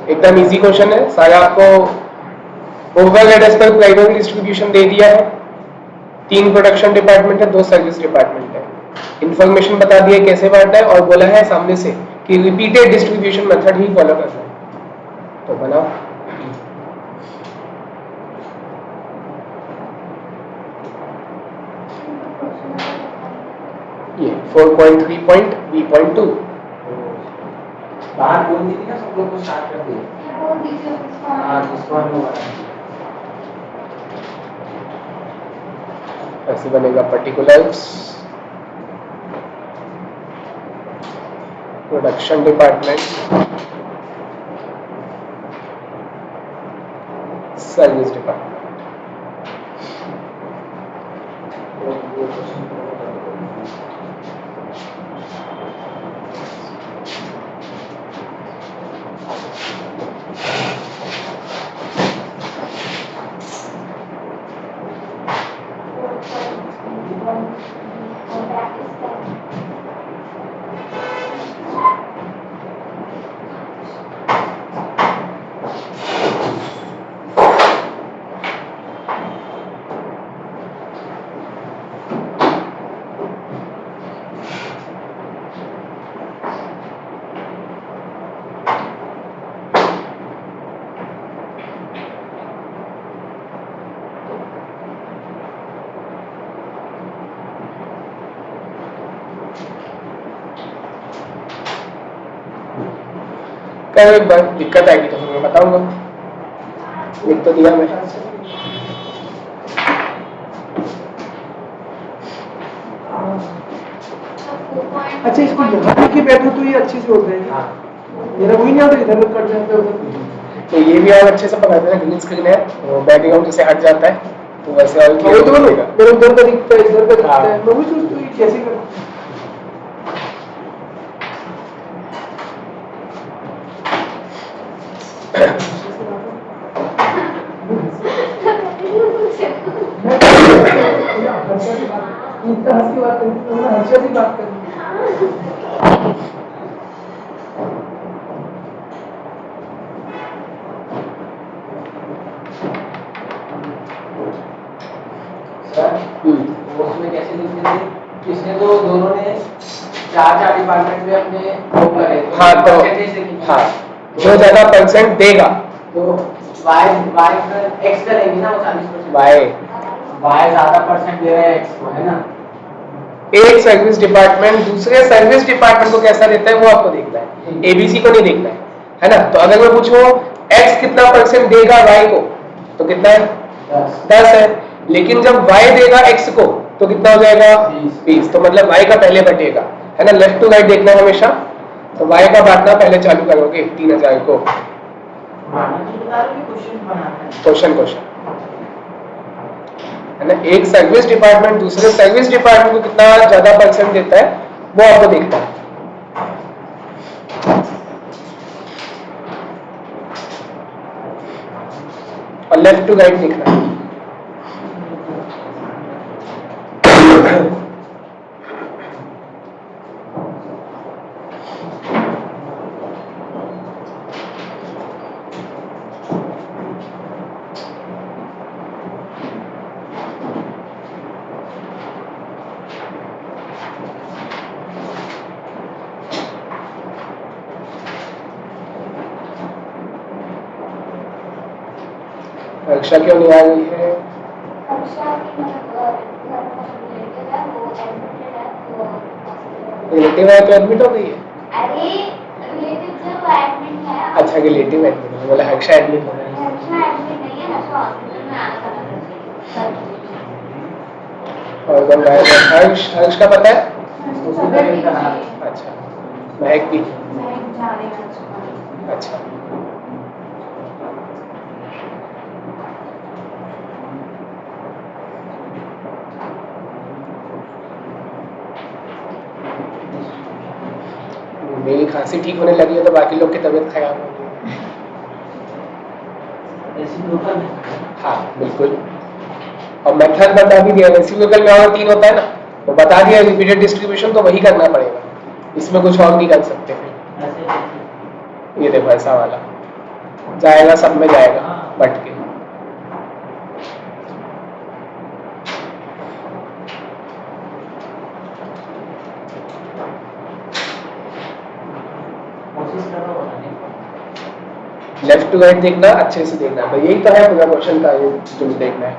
एकदम easy question है सारा। आपको overhead as per primary distribution दे दिया है, 3 प्रोडक्शन डिपार्टमेंट है, 2 सर्विस डिपार्टमेंट है, इंफॉर्मेशन बता दिया कैसे बांटना है और बोला है सामने से कि रिपीटेड डिस्ट्रीब्यूशन मेथड ही फॉलो करना है। तो बनाओ। ये 4.3.b.2 बाहर बोल दी थी ना, सब लोग को स्टार्ट कर दिए। हाँ, जिसको हम लोग ऐसे बनेगा particulars production department service department. एक बार दिक्कत आएगी तो फिर मैं बताऊंगा, लिख तो दिया मैं। अच्छा, इसको यहाँ लेके बैठो तो ये अच्छे से हो जाएगा। मेरा वही नहीं आता, इधर कट जाता है उधर। तो ये भी और अच्छे से पकड़ते हैं, ग्रीन स्क्रीन है तो बैकग्राउंड जैसे हट जाता है तो वैसे और क्लियर हो जाएगा। मेरा उधर का दिखता है, इधर का दिखता है, मैं वही सोचता हूँ ये कैसे करूँ। इतना हंसी बात करनी, हर्षा की बात करनी। उसमें कैसे लिखते थे, किसने तो दोनों ने 4 डिपार्टमेंट में अपने वो करे। हाँ तो हाँ, जो ज्यादा परसेंट देगा तो y x करेंगे ना, वो 40%। y ज्यादा परसेंट दे रहा है x को, है ना। एक सर्विस डिपार्टमेंट दूसरे सर्विस डिपार्टमेंट को कैसा देता है वो आपको देखना है, एबीसी को नहीं देखना है ना। तो अगर मैं पूछूं x कितना परसेंट देगा y को तो कितना है, 10 है। लेकिन जब y देगा x को तो कितना हो जाएगा, 20। तो मतलब y का पहले बटेगा, है ना। लेफ्ट टू राइट देखना है हमेशा। तो y का बांटना पहले चालू करोगे 3000 को। क्वेश्चन है ना। एक सर्विस डिपार्टमेंट दूसरे सर्विस डिपार्टमेंट को कितना ज्यादा परसेंट देता है वो आपको देखता है। और लेफ्ट टू राइट देखना है। परीक्षा क्यों नहीं आ रही है? रिलेटिव है तो एडमिट हो गई है। अरे रिलेटिव से वो एडमिट है। अच्छा, रिलेटिव एडमिट है, बोला हर्षा एडमिट हो गई है। हर्षा एडमिट नहीं है, हर्षा हॉस्पिटल में आना था। और कौन गायब है? हर्ष का पता है? अच्छा, महक भी। अच्छा, मेरी खांसी ठीक होने लगी है तो बाकी लोग की तबीयत खराब हो गई। हाँ बिल्कुल। और मेथड बता भी दिया, रेसिप्रोकल में और 3 होता है ना, तो बता दिया रिपीटेड डिस्ट्रीब्यूशन, तो वही करना पड़ेगा, इसमें कुछ और नहीं कर सकते फिर। ऐसे ये देखो ऐसा वाला जाएगा, सब में जाएगा बट के। कोशिश करो बनाने की। लेफ्ट टू राइट देखना, अच्छे से देखना, तो यही तो है पूरा क्वेश्चन का, ये जो देखना है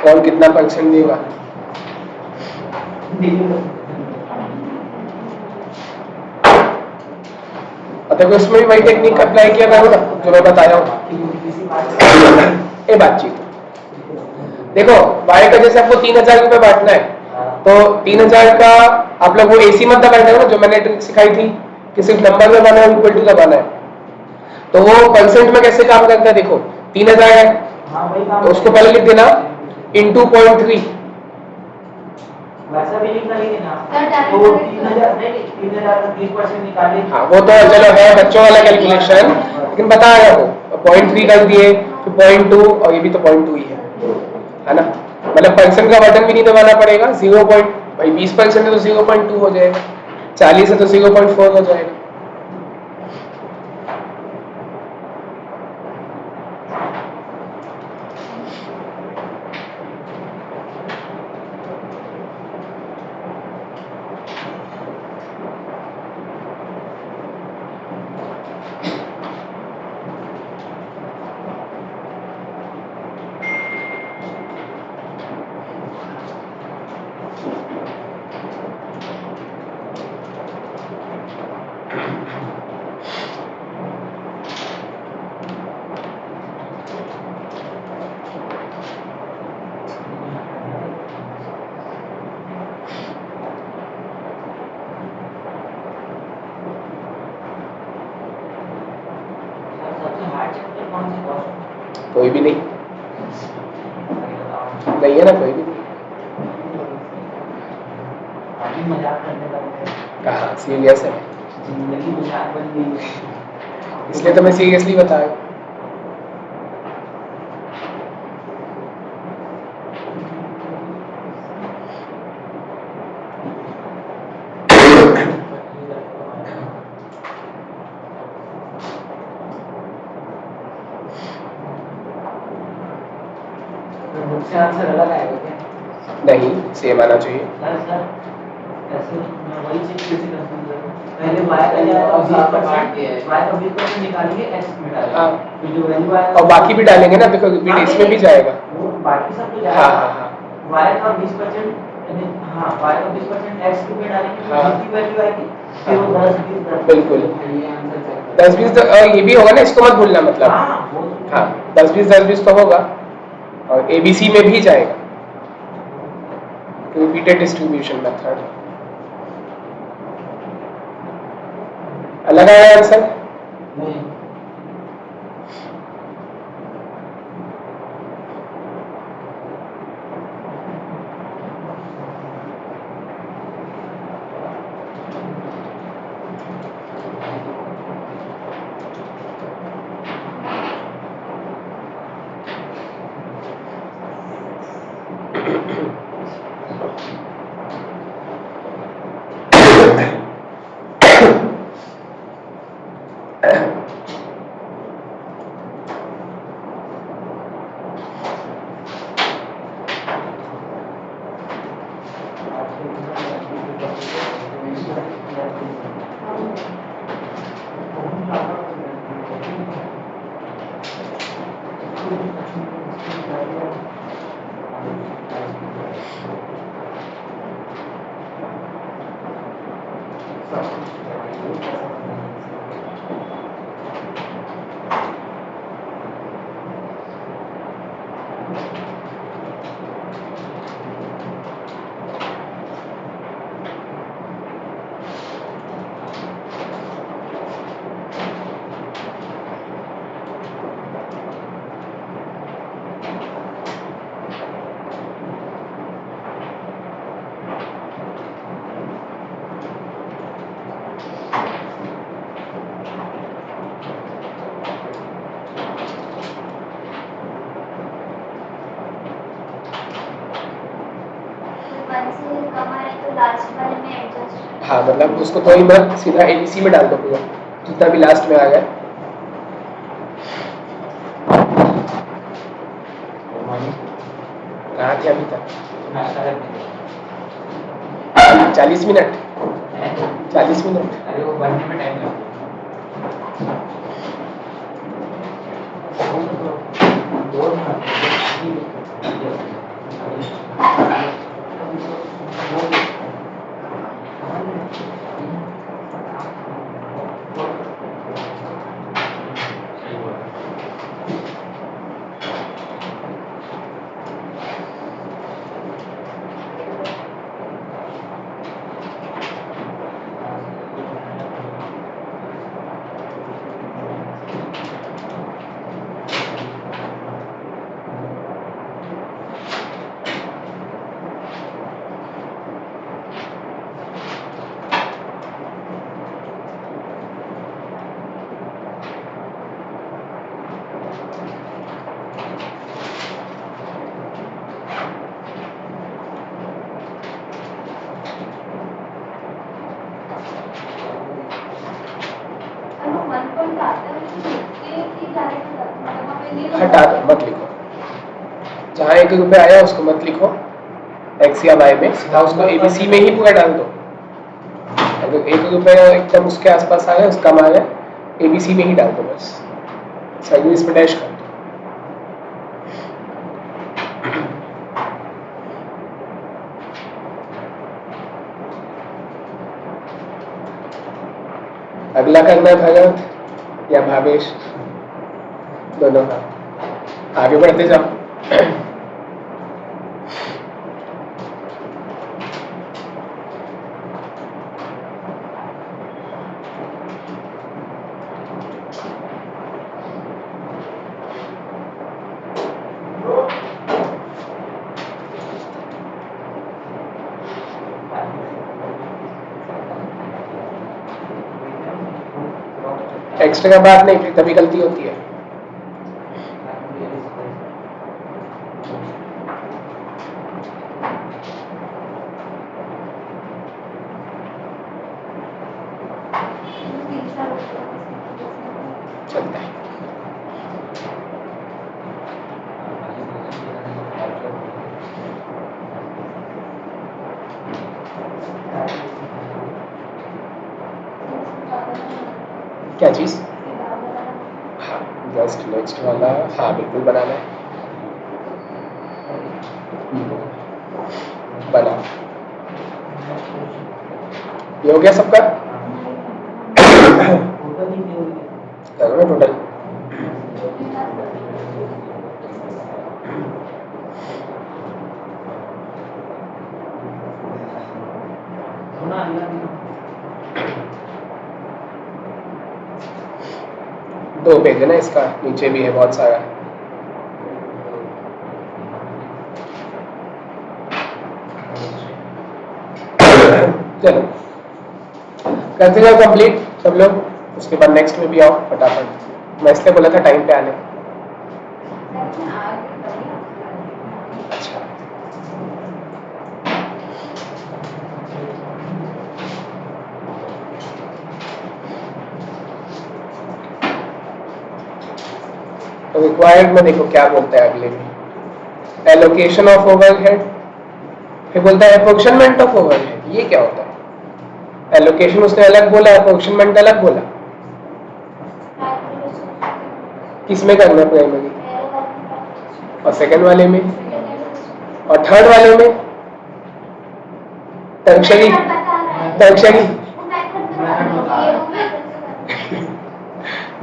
कौन कितना परसेंट देगा। और देखो इसमें भी वही टेक्निक अप्लाई किया था जो मैं बताया हूँ। ये बातचीत देखो, वाई का जैसे आपको 3000 रुपये बांटना है, तो 3000 का आप लोग वो एसी मत दबाना है ना, जो मैंने ट्रिक सिखाई थी कि सिर्फ नंबर दबाना है, इक्वल टू दबाना है। तो वो परसेंट में कैसे काम करता है, देखो 3000 है तो उसको पहले लिख देना इंटू 0.3। वैसा भी लिखना लेकिन ना सर, तो डायरेक्ट 3000 का 30% निकाले। हाँ वो तो चलो है बच्चों वाला कैलकुलेशन, लेकिन बताया वो 0.3 कर दिए, फिर 0.2, और ये भी तो 0.2 ही है ना। मतलब परसेंट का बटन भी नहीं दबाना पड़ेगा। 0 भाई 20% है तो 0.2 हो जाएगा, 40 है तो 0.4 हो जाएगा। सबसे हार्ड चैप्टर कौन सी क्वेश्चन? कोई भी नहीं, नहीं है ना कोई भी नहीं। अभी मजाक करने लगे हैं। कहा सीरियस है, जिंदगी मजाक बन गई है। इसलिए तो मैं सीरियसली बता रहा हूं। तो मुझसे आंसर अलग आएगा क्या? नहीं, सेम आना चाहिए। सर ऐसे मैं वही चीज कैसे कंफ्यूज है। पहले y का या 20% y का 20% निकालिए x में डालिए। हाँ। फिर जो वैल्यू आएगा और बाकी भी डालेंगे ना, देखो रिपीट इसमें भी जाएगा। वो बाकी सब तो हाँ जाएगा। हाँ हाँ y का 20% हाँ y का 20% x क्यूब में डालेंगे तो हाँ। जितनी वैल्यू आएगी फिर वो 10 20 बिल्कुल। ये आंसर चेक 10-20 ये भी होगा ना, इसको मत भूलना मतलब। हाँ वो हाँ 10-20 तो होगा, और एबीसी में भी जाएगा, रिपीटेड डिस्ट्रीब्यूशन मेथड। अलग आया आंसर। नहीं एडजस्ट हाँ मतलब उसको तो ही मत, सीधा एबीसी में डाल दो पूरा जितना भी लास्ट में आ गया। कहाँ थे अभी तक? 40 मिनट 40 मिनट। अरे वो बनने में टाइम लगता हटा दो, मत लिखो। जहाँ 1 रुपये आया उसको मत लिखो एक्स या वाई में, सीधा उसको एबीसी में ही पूरा डाल दो। अगर 1 रुपये एकदम उसके आसपास आ गया, उसका कम आ गया, एबीसी में ही डाल दो बस, सर्विस में डैश कर दो। अगला करना है भगत या भावेश, दोनों का। आगे बढ़ते जाओ। एक्स्ट्रा का बात नहीं, फिर तभी गलती होती है। चलता है। क्या चीज? हाँ जस्ट नेक्स्ट वाला, हाँ बिल्कुल बनाना है। बना, ये हो गया सबका? करो ना टोटल। दो पेज है ना इसका, नीचे भी है बहुत सारा। चलो करते जाओ कंप्लीट सब लोग, उसके बाद नेक्स्ट में भी आओ फटाफट। मैं इसलिए बोला था टाइम पे आने। अच्छा तो रिक्वायर्ड में देखो क्या बोलता है अगले में, एलोकेशन ऑफ ओवरहेड, फिर बोलता है अप्रोक्सीमेंट ऑफ ओवरहेड। ये क्या होता है? एलोकेशन उसने अलग बोला, अप्रोक्सीमेंट अलग बोला। किसमें करना है? प्राइमरी और सेकंड वाले में, और थर्ड वाले में टर्शरी। टर्शरी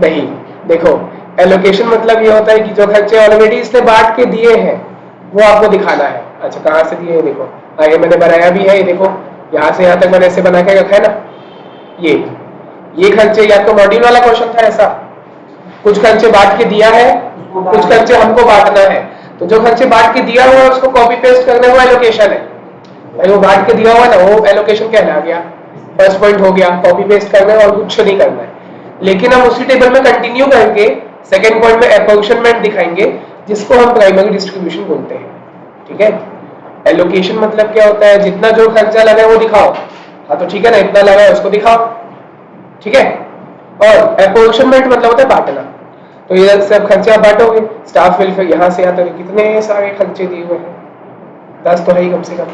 नहीं, देखो एलोकेशन मतलब ये होता है कि जो खर्चे ऑलरेडी इसने बांट के दिए हैं वो आपको दिखाना है। अच्छा कहाँ से दिए हैं देखो, आगे मैंने बनाया भी है, ये देखो यहाँ से यहाँ तक मैंने ऐसे बना के रखा है ना। ये खर्चे या तो मॉड्यूल वाला क्वेश्चन था ऐसा, कुछ खर्चे बांट के दिया है, कुछ खर्चे हमको बांटना है। तो जो खर्चे बांट के दिया हुआ है उसको कॉपी पेस्ट करना हुआ एलोकेशन है भाई। वो बांट के दिया हुआ ना, वो एलोकेशन कहला गया, फर्स्ट पॉइंट हो गया। कॉपी पेस्ट करना है और कुछ नहीं करना है। लेकिन हम उसी टेबल में कंटिन्यू करके सेकेंड पॉइंट में अप्रोक्सीमेंट दिखाएंगे, जिसको हम प्राइमरी डिस्ट्रीब्यूशन बोलते हैं। ठीक है, एलोकेशन मतलब क्या होता है? जितना जो खर्चा लगा है वो दिखाओ, हाँ तो ठीक है ना, इतना लगा है उसको दिखाओ, ठीक है। और अपॉर्चनमेंट मतलब होता है बांटना, तो ये सब खर्चे आप बांटोगे, स्टाफ वेलफेयर यहाँ से यहाँ तक कितने सारे खर्चे दिए हुए हैं, 10 तो है ही कम से कम।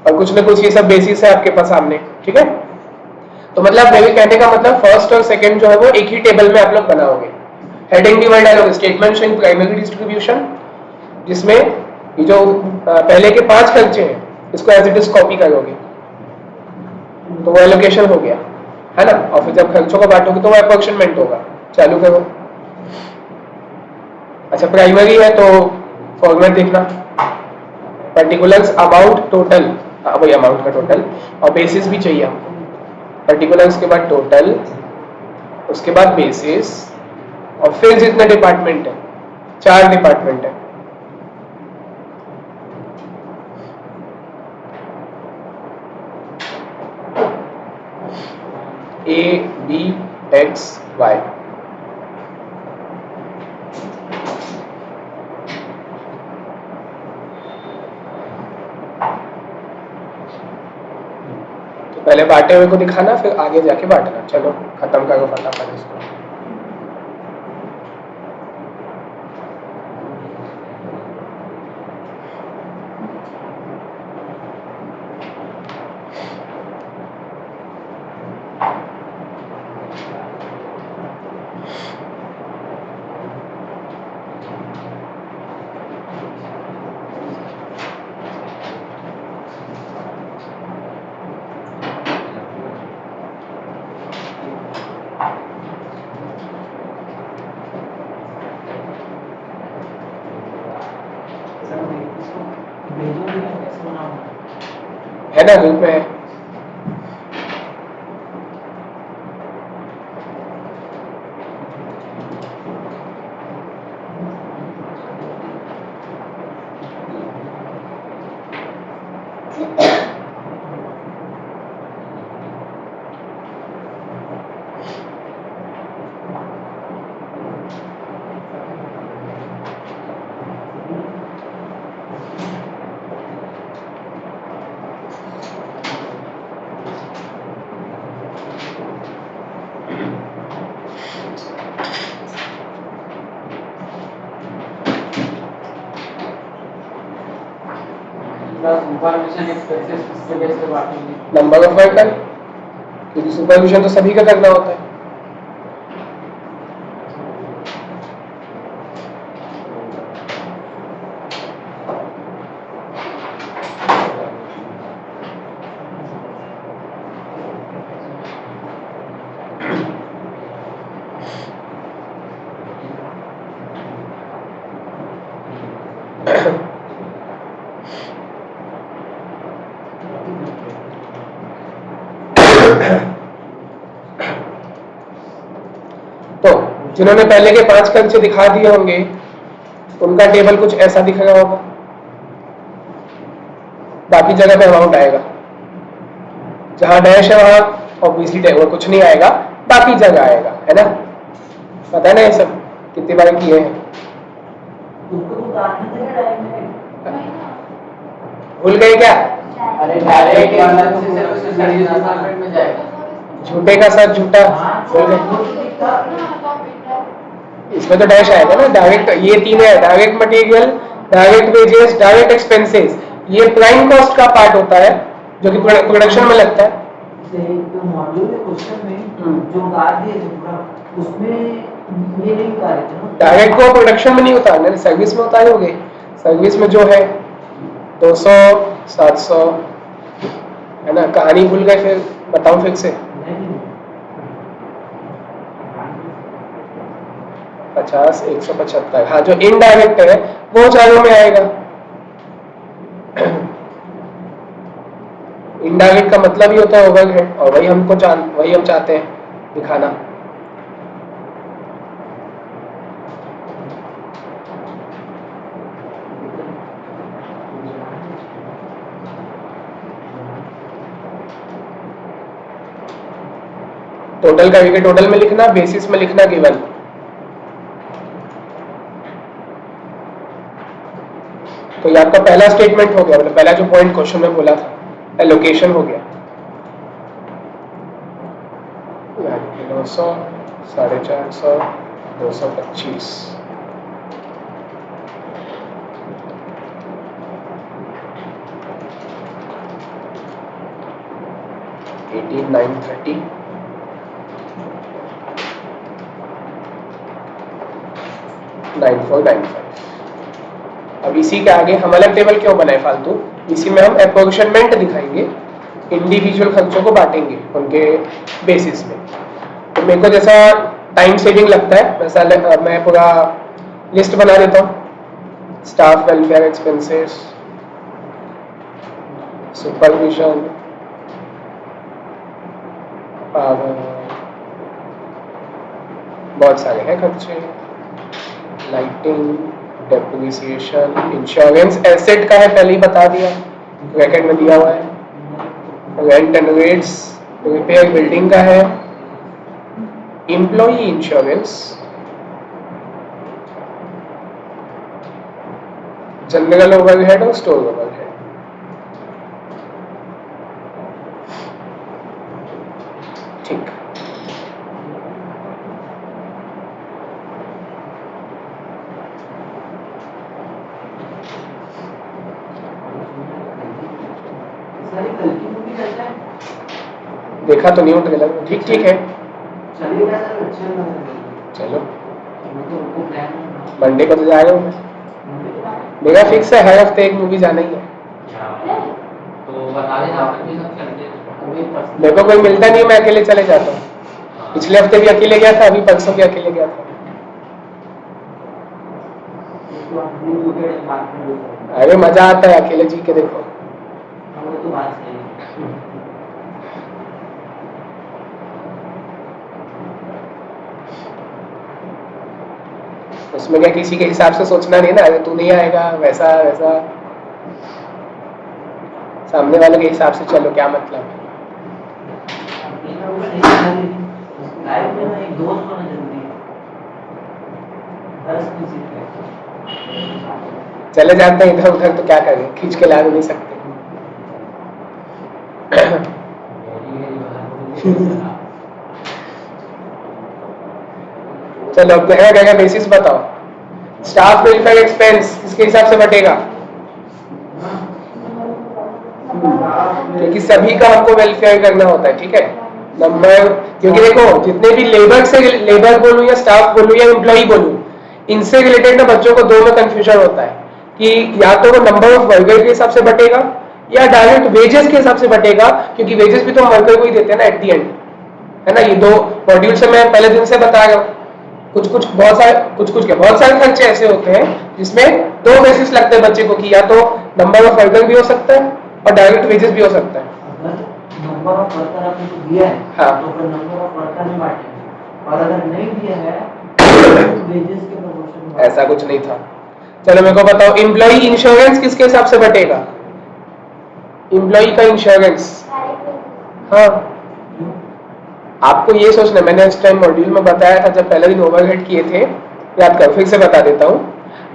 और कुछ ना कुछ ये सब बेसिस है आपके पास सामने, ठीक है। तो मतलब मेरे कहने का मतलब फर्स्ट और सेकंड जो है वो एक ही टेबल में आप लोग बनाओगे, हेडिंग डिवाइड डालोगे, स्टेटमेंट शोइंग प्राइमरी डिस्ट्रीब्यूशन, जिसमें ये जो पहले के 5 खर्चे हैं इसको एज इट इज कॉपी करोगे, तो वो एलोकेशन हो गया है ना। और फिर जब खर्चों को बांटोगे तो वो अपॉर्चनमेंट होगा। चालू करो। अच्छा प्राइमरी है तो फॉर्मेट देखना, पर्टिकुलर्स अमाउंट टोटल, वही अमाउंट का टोटल, और बेसिस भी चाहिए हमको। पर्टिकुलर्स के बाद टोटल, उसके बाद बेसिस, और फिर जितने डिपार्टमेंट है, 4 डिपार्टमेंट है, A, B, X, Y। तो पहले बांटे हुए को दिखाना, फिर आगे जाके बांटना। चलो खत्म करो फटाफट इसको। है ना, ग्रुप में है। सुपरविजन एक्सपेंसेस किसके बेस पे बांटेंगे? नंबर ऑफ वर्कर, क्योंकि सुपरविजन तो सभी का करना होता है। तो जिन्होंने पहले के 5 खर्चे दिखा दिए होंगे उनका टेबल कुछ ऐसा दिख रहा होगा, बाकी जगह पे अमाउंट आएगा, जहां डैश है वहां ऑब्वियसली टेबल कुछ नहीं आएगा, बाकी जगह आएगा, है ना। पता है ना ये सब कितनी बार किए हैं, उसको तो उतारना चाहिए डायरेक्ट। भूल गए क्या? अरे direct emergency services service department में जाएगा। झूठे का साथ झूठा, भूल गए। इसमें तो डैश आएगा ना, डायरेक्ट ये 3 है, direct material, direct wages, direct expenses. ये प्राइम कॉस्ट का पार्ट होता है जो कि प्रोडक्शन में लगता है। तो मॉड्यूल के क्वेश्चन में जो उतार दिए थे पूरा, उसमें ये नहीं उतारे थे ना। डायरेक्ट को प्रोडक्शन में नहीं उतारना, सर्विस में उतारे होंगे। सर्विस में जो है 200, 700, है ना। कहानी भूल गए, फिर बताऊं फिर से। 50, 175। हाँ, जो इनडायरेक्ट है वो चारों में आएगा। इनडायरेक्ट का मतलब ही होता है ओवरहेड, और वही हम चाहते हैं दिखाना। टोटल का टोटल में लिखना, बेसिस में लिखना गिवन। तो ये आपका पहला स्टेटमेंट हो गया, मतलब पहला जो पॉइंट क्वेश्चन में बोला था। एलोकेशन हो गया 900, 450, 225। $18,930, 9495। अब इसी के आगे हम अलग टेबल क्यों बनाए फालतू, इसी में हम एप्रोक्सीमेंट दिखाएंगे, इंडिविजुअल खर्चों को बांटेंगे उनके बेसिस में। तो मेरे को जैसा टाइम सेविंग लगता है वैसा मैं पूरा लिस्ट बना देता हूँ। स्टाफ वेलफेयर एक्सपेंसेस, सुपरविजन, बहुत सारे हैं खर्चे, लाइटिंग, डेप्रिसिएशन, इंश्योरेंस एसेट का है पहले ही बता दिया, ब्रैकेट में दिया हुआ है, rent and rates, repair building का है, एम्प्लॉई इंश्योरेंस, जनरल ओवरहेड और स्टोर ओवरहेड। ठीक, सारी कल की मूवी चलता है, देखा तो नहीं हूँ ट्रेलर में, ठीक ठीक है, चलिएगा सर, अच्छे लग रहे हैं। चलो तो वो प्लान मंडे को तो जा रहा हूँ मैं, मेरा फिक्स है हर हफ्ते एक मूवी जाना ही है। तो बता देना आप भी सब चलते हैं। मेरे को कोई मिलता नहीं, मैं अकेले चले जाता हूँ। पिछले हफ्ते भी अकेले गया था, अभी परसों भी अकेले गया था। अरे मजा आता है अकेले जी के, देखो तो बात सही है। उसमें क्या किसी के हिसाब से सोचना नहीं ना, अरे तू नहीं आएगा वैसा वैसा, सामने वाले के हिसाब से चलो, क्या मतलब है। लाइफ में ना एक दोस्त होना जरूरी है, बस किसी का चले जाते हैं इधर उधर तो क्या करें, खींच के ला नहीं सकते। चलो अब क्या बेसिस बताओ। स्टाफ वेलफेयर एक्सपेंस किसके हिसाब से बटेगा, क्योंकि सभी का हमको वेलफेयर करना होता है, ठीक है नंबर। क्योंकि देखो जितने भी लेबर से, लेबर बोलूं या स्टाफ बोलूं या एम्प्लॉई बोलूं, इनसे रिलेटेड ना बच्चों को दो में कंफ्यूजन होता है कि या तो वो नंबर ऑफ वर्कर के हिसाब से बटेगा या डायरेक्ट वेजेस के हिसाब से बटेगा, क्योंकि वेजेस भी तो हम वर्कर को ही देते हैं ना एट दी एंड, है ना। ये दो मॉड्यूल से मैं पहले दिन से बता रहा हूँ, कुछ बहुत सारे खर्चे ऐसे होते हैं जिसमें दो बेसिस लगते हैं बच्चे को, कि या तो नंबर ऑफ वर्कर भी हो सकता है और डायरेक्ट वेजेस भी हो सकता है। नंबर ऑफ वर्कर आपने तो दिया है, हाँ। तो फिर नंबर ऑफ वर्कर में बांटेंगे, और अगर नहीं दिया है तो वेजेस के प्रोपोर्शन में। ऐसा कुछ नहीं था। चलो मेरे को बताओ, एम्प्लॉई इंश्योरेंस किसके हिसाब से बटेगा, एम्प्लॉई का इंश्योरेंस। हाँ आपको ये सोचना, मैंने इस टाइम मॉड्यूल में बताया था जब पहले दिन ओवरहेड किए थे, याद करो, फिर से बता देता हूँ।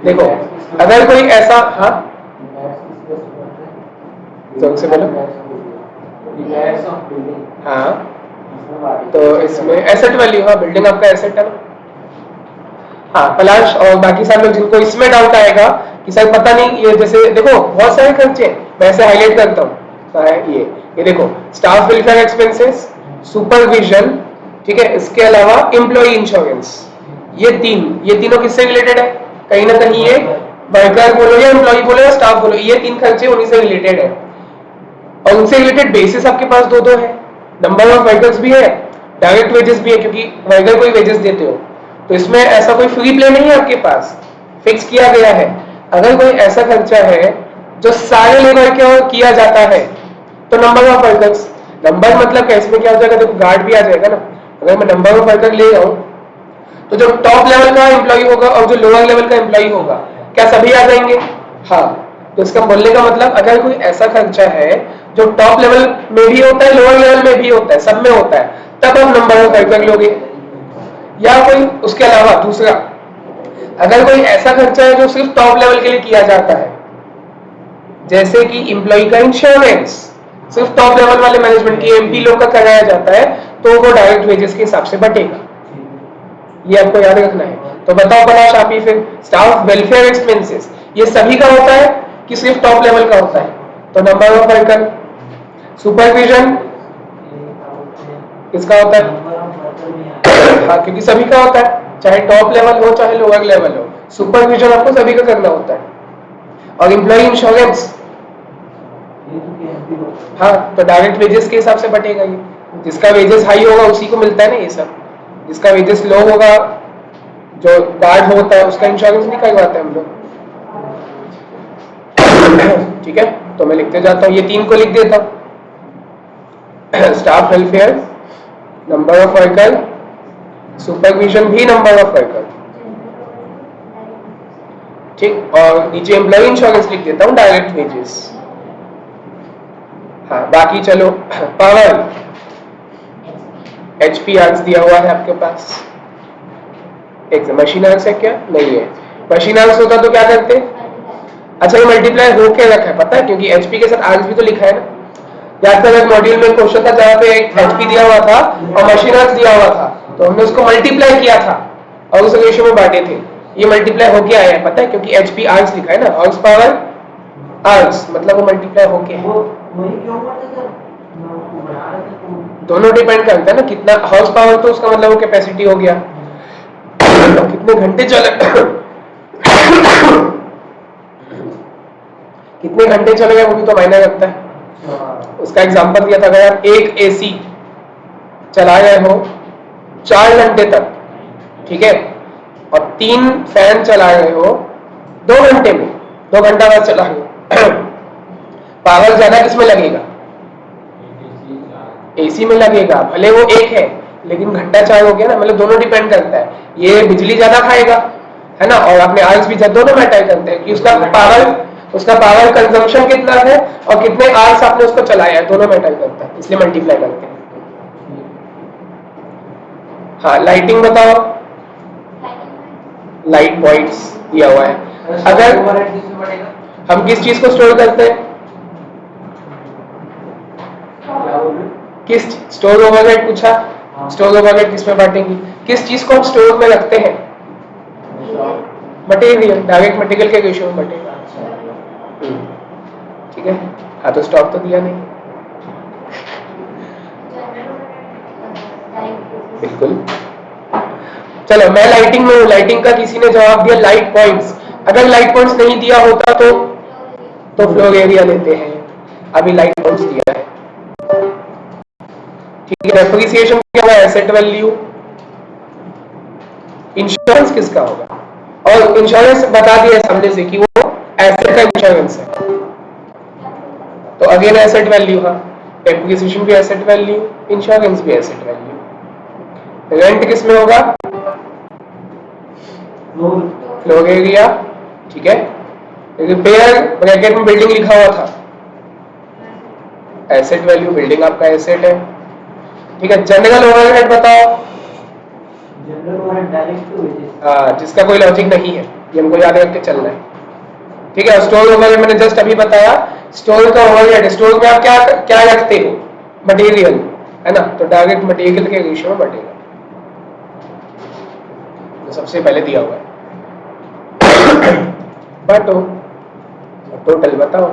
देखो अगर कोई ऐसा, हाँ जोर से बोलो। हाँ तो इसमें एसेट वैल्यू, हाँ बिल्डिंग आपका एसेट है ना। हाँ पलाश और बाकी सारे लोग जिनको इसमें डाउट आएगा कि सर पता नहीं, ये जैसे देखो बहुत सारे खर्चे मैं ऐसे हाईलाइट करता हूँ। ये देखो स्टाफ वेलफेयर एक्सपेंसेस, सुपरविजन, ठीक है, इसके अलावा एम्प्लॉय इंश्योरेंस, ये तीनों किससे रिलेटेड है, कहीं ना कहीं ये वर्कर बोलो या एम्प्लॉय बोलो या स्टाफ बोलो, ये तीन खर्चे उन्हीं से रिलेटेड है। और उनसे रिलेटेड बेसिस आपके पास दो है, नंबर ऑफ वर्कर्स भी है, डायरेक्ट वेजेस भी है, क्योंकि वर्कर को ही वेजेस देते हो। तो इसमें ऐसा कोई फ्री प्ले नहीं है आपके पास, फिक्स किया गया है। अगर कोई ऐसा खर्चा है जो सारे लेबर के किया जाता है तो नंबर ऑफ वर्कर्स, नंबर मतलब क्या, इसमें क्या हो जाएगा, देखो गार्ड भी आ जाएगा ना। अगर मैं नंबर ऑफ वर्कर ले रहा हूं तो जो टॉप लेवल का एम्प्लॉय होगा और जो लोअर लेवल का एम्प्लॉय होगा, क्या सभी आ जाएंगे? हाँ। तो इसका बोलने का मतलब, अगर कोई ऐसा खर्चा है जो टॉप लेवल में भी होता है, लोअर लेवल में भी होता है, सब में होता है, तब आप नंबर ऑफ वर्कर लोगे। या कोई उसके अलावा दूसरा, अगर कोई ऐसा खर्चा है जो सिर्फ टॉप लेवल के लिए किया जाता है, जैसे कि एम्प्लॉय का इंश्योरेंस, सिर्फ टॉप लेवल वाले मैनेजमेंट की एमपी लोग का कराया जाता है तो वो डायरेक्ट वेजेस के हिसाब से बटेगा, ये आपको याद रखना है। तो बताओ बना शाफी फिर स्टाफ वेलफेयर एक्सपेंसेस ये सभी का होता है कि सिर्फ टॉप लेवल का होता है? तो नंबर ऑफ वर्कर। सुपरविजन किसका होता है? हाँ, क्योंकि सभी का होता है, चाहे टॉप लेवल हो चाहे लोअर लेवल हो, सुपरविजन आपको सभी का करना होता है। और एम्प्लॉय इंश्योरेंस, हाँ, तो डायरेक्ट वेजेस के हिसाब से बटेगा ये, जिसका वेजेस हाई होगा उसी को मिलता है ना ये सब, जिसका वेजेस लो होगा, जो गार्ड होता है उसका इंश्योरेंस नहीं करवाते हम लोग। ठीक है, तो मैं लिखते जाता हूँ, ये 3 को लिख देता हूँ। Staff welfare, number of worker, supervision भी नंबर ऑफ वर्कर, ठीक, और नीचे एम्प्लॉय इंश्योरेंस लिख देता हूँ, डायरेक्ट वेजेस। हाँ, बाकी चलो पावर, एचपी आवर्स दिया हुआ है आपके पास, एक मशीन आवर्स है क्या? नहीं है। मशीन आवर्स होता तो क्या करते? अच्छा, ये मल्टीप्लाई होके रखा है, पता है, क्योंकि एचपी के साथ आवर्स भी तो लिखा है ना। याद करो एक मॉड्यूल में क्वेश्चन था जहाँ पे एक एचपी दिया हुआ था और मशीन आवर्स दिया हुआ था, तो हमने उसको मल्टीप्लाई किया था और उस रेशियो में बांटे थे। ये मल्टीप्लाई होके आया है, पता है, क्योंकि एचपी आवर्स लिखा है ना, हॉर्स पावर आवर्स, मतलब वो मल्टीप्लाई होके है। वही क्यों हुआ था सर? मैं उसको बना रहा था तो दोनों डिपेंड करता है ना, कितना हॉर्स पावर, तो उसका मतलब वो कैपेसिटी हो गया, कितने घंटे चले कितने घंटे चले गए वो भी तो मायने रखता है। उसका एग्जांपल दिया था, अगर आप एक एसी चला रहे हो 4 घंटे तक, ठीक है, और 3 फैन चला रहे हो 2 घंटे में, 2 घंटा बाद चला रहे हो, पावर ज्यादा किसमें लगेगा? एसी में लगेगा, भले वो एक है लेकिन घंटा 4 हो गया ना, मतलब दोनों डिपेंड करता है, ये बिजली ज्यादा खाएगा, है ना, और आपने आवर्स भी ज्यादा, दोनों मैटर करते हैं कि उसका पावर कंजम्पशन कितना है और कितने आवर्स आपने उसको चलाया है, दोनों मैटर करता है, इसलिए मल्टीप्लाई करते हैं। हाँ, लाइटिंग बताओ, लाइट पॉइंट्स दिया हुआ है। अगर ओवरहेड किसमें बढ़ेगा? हम किस चीज को स्टोर करते हैं, किस स्टोर ओवरहेड पूछा, स्टोर ओवरहेड किसमें बांटेंगे, किस चीज को हम स्टोर में रखते हैं? मटेरियल, डायरेक्ट मटेरियल के रेशियो में बटेगा। ठीक है, हाँ, तो स्टॉक तो दिया नहीं, बिल्कुल। चलो, मैं लाइटिंग में हूँ, लाइटिंग का किसी ने जवाब दिया लाइट पॉइंट्स, अगर लाइट पॉइंट्स नहीं दिया होता तो फ्लोर एरिया लेते हैं, अभी लाइट पॉइंट्स दिया है। ठीक है, डेप्रिसिएशन क्या है? Asset value. इंश्योरेंस किसका होगा? और इंश्योरेंस बता दिया सामने से कि वो एसेट का इंश्योरेंस है, तो अगेन एसेट वैल्यू, हाँ, डेप्रिसिएशन भी एसेट वैल्यू, इंश्योरेंस भी एसेट वैल्यू। रेंट किसमें होगा? फ्लोर एरिया, ठीक है। रिपेयर ब्रैकेट में बिल्डिंग लिखा हुआ था, एसेट वैल्यू, बिल्डिंग आपका एसेट है, ठीक है। जनरल ओवरहेड बताओ, जनरल ओवरहेड डायरेक्ट वेजेस, जिसका कोई लॉजिक नहीं है, ये हमको याद रख के चलना है, ठीक है। स्टोर ओवरहेड मैंने जस्ट अभी बताया, स्टोर का ओवरहेड, स्टोर में आप क्या क्या रखते हो? मटेरियल, है ना, तो डायरेक्ट मटेरियल के रेशियो में बढ़ेगा, तो सबसे पहले दिया हुआ है। बटो टोटल बताओ,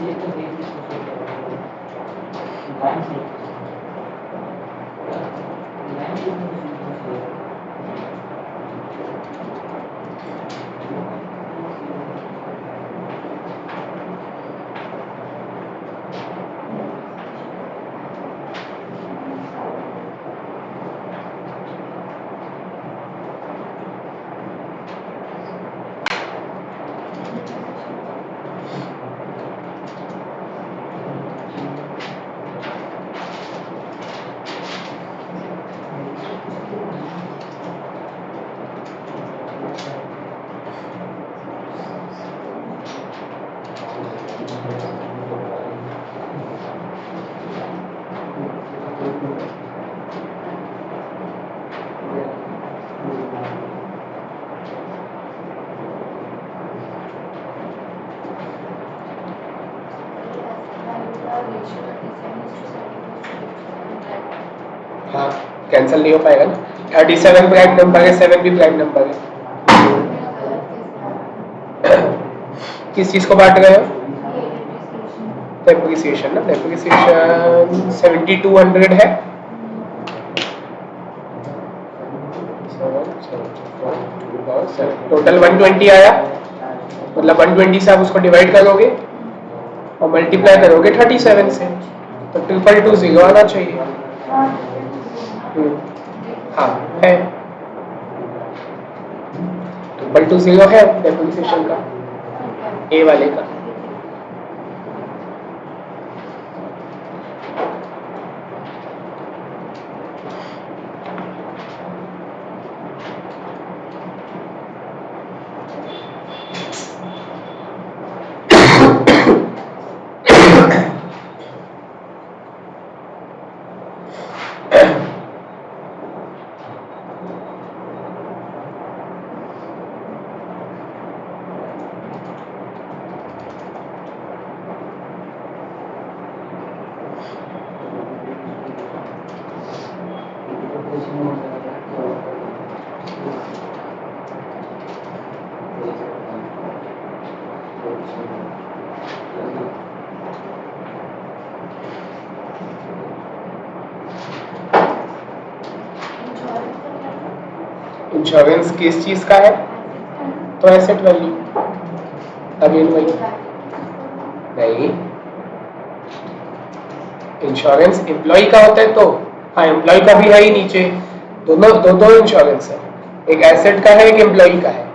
ये तो देख ratio 37:70:57. हाँ, कैंसिल नहीं हो पाएगा ना। 37 प्राइम नंबर है, 7 भी प्राइम नंबर है। मेरा गलत कैसे आ रहा किस चीज को बांट रहे हो? है? ये depreciation। डेप्रिसिएशन ना, डेप्रिसिएशन 7200 है। 7, टोटल 120 आया, मतलब 120 से आप उसको डिवाइड करोगे और मल्टीप्लाई करोगे 37 से, तो 2220 आना चाहिए। हाँ है, 2220 है डेप्रिसिएशन का, ए वाले का। इंश्योरेंस किस चीज का है? तो एसेट वैल्यू, अगेन वही नहीं, इंश्योरेंस एम्प्लॉय का होता है तो, हाँ एम्प्लॉय का भी है ही नीचे, दोनों दो दो इंश्योरेंस है, एक एसेट का है एक एम्प्लॉय का है।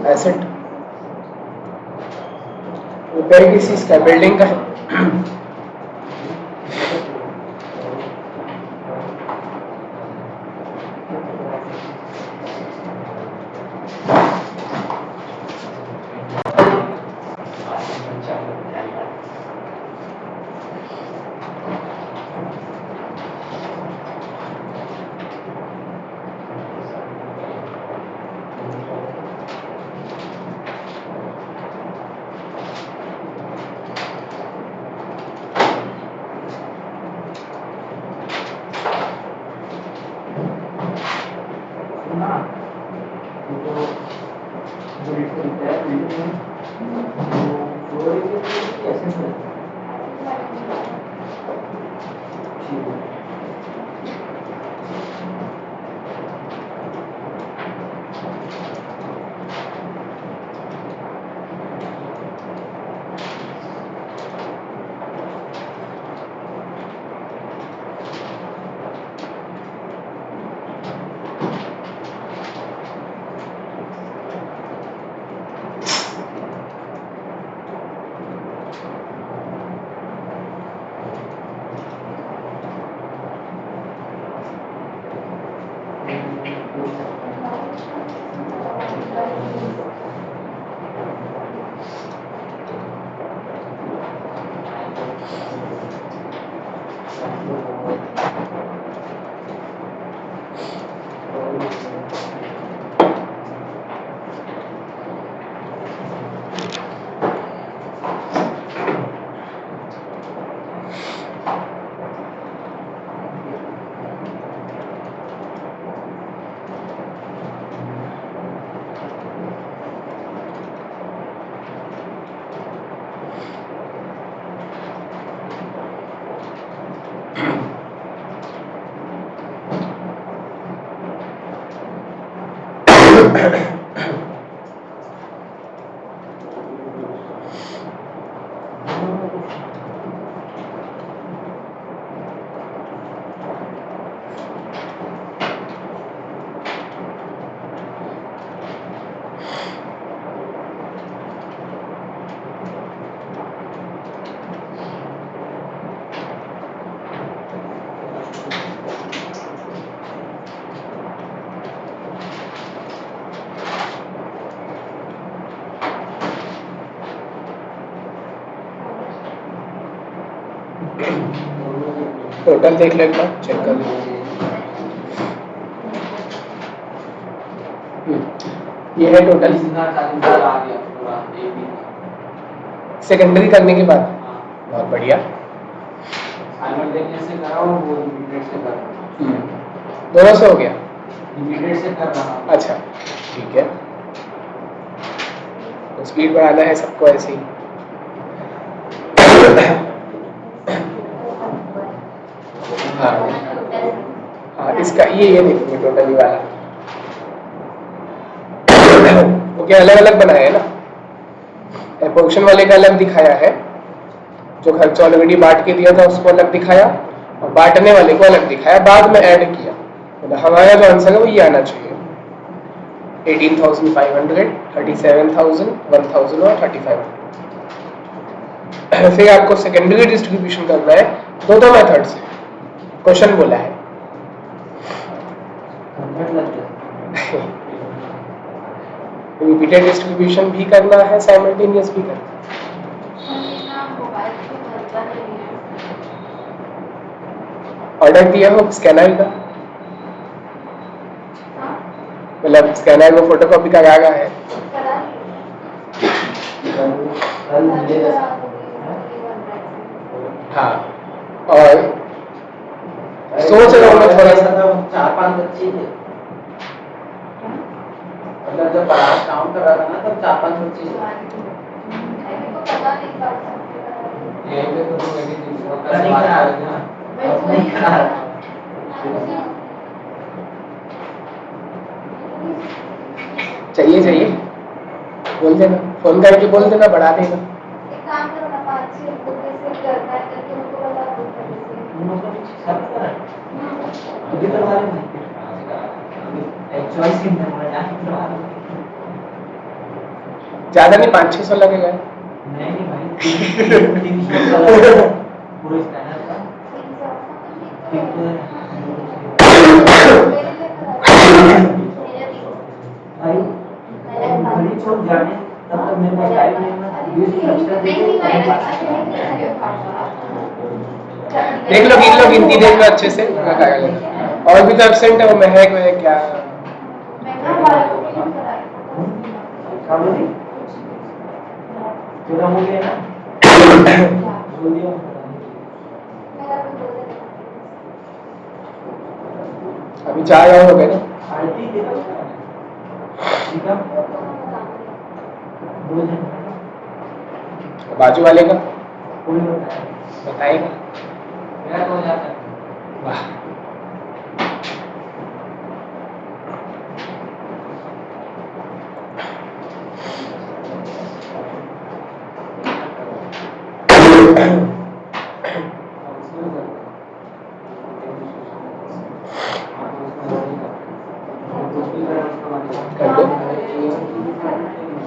एसेट रिपेयर किस चीज का, बिल्डिंग का है। टोटल देख लो एक बार, चेक कर लो। ये है टोटल 40,000 आ गया पूरा एक दिन सेकेंडरी करने के बाद। हाँ बहुत बढ़िया। असाइनमेंट देखने से कर रहा हूँ, वो रिपीटेड से कर रहा हूँ। दोनों से हो गया। रिपीटेड से कर रहा हूँ। अच्छा ठीक है, तो स्पीड बढ़ाना है सबको ऐसे ही। हाँ हाँ, इसका ये देखिए टोटली वाला, ओके अलग अलग बनाया है ना। अपोजिशन वाले का अलग दिखाया है, जो खर्चा ऑलरेडी बांट के दिया था उसको अलग दिखाया, और बांटने वाले को अलग दिखाया, बाद में ऐड किया। मतलब हमारा जो आंसर है वो ये आना चाहिए, 18,500, 37,000, 1,000 और 3,500। फिर आपको सेकेंडरी डिस्ट्रीब्यूशन करना है दो मेथड से, क्वेश्चन बोला है। रिपीटेड डिस्ट्रीब्यूशन भी करना है, साइमल्टेनियस भी करना है। ऑर्डर दिया हो स्कैनर का, मतलब स्कैनर में फोटोकॉपी का लगा है। हाँ, और सोच रहा हूँ मैं थोड़ा सा, 4-5 बच्चे थे, मतलब जब पढ़ाई काउंट कर रहा था ना तब 4-5 बच्चे थे। यहीं पे तो तुम एक ही चीज का नहीं सवाल करा करोगे ना। नहीं करा चाहिए बोल देना, फोन करके बोल देना, बढ़ा देना। उन लोगों का कुछ सब करा है मुझे तो मालूम नहीं, एक चॉइस ही नहीं जाना। ज्यादा नहीं, 500-600 लगेगा। नहीं भाई 300 वाला पूरे स्कैनर का ठीक तो भाई घड़ी छोड़ जाने तब तक मेरे पास टाइम नहीं है, 20 सेमेस्टर देख लो, गिन लो, गिनती देख लो अच्छे से। और भी तो एब्सेंट है, वो महक है क्या। पूरा हो गया ना बोलिए अभी 4 और हो गए ना। आरती देखो ठीक है बोल बाजू वाले का कोई बताए बताएगा। मेरा तो हो जाता है। वाह, कर दो।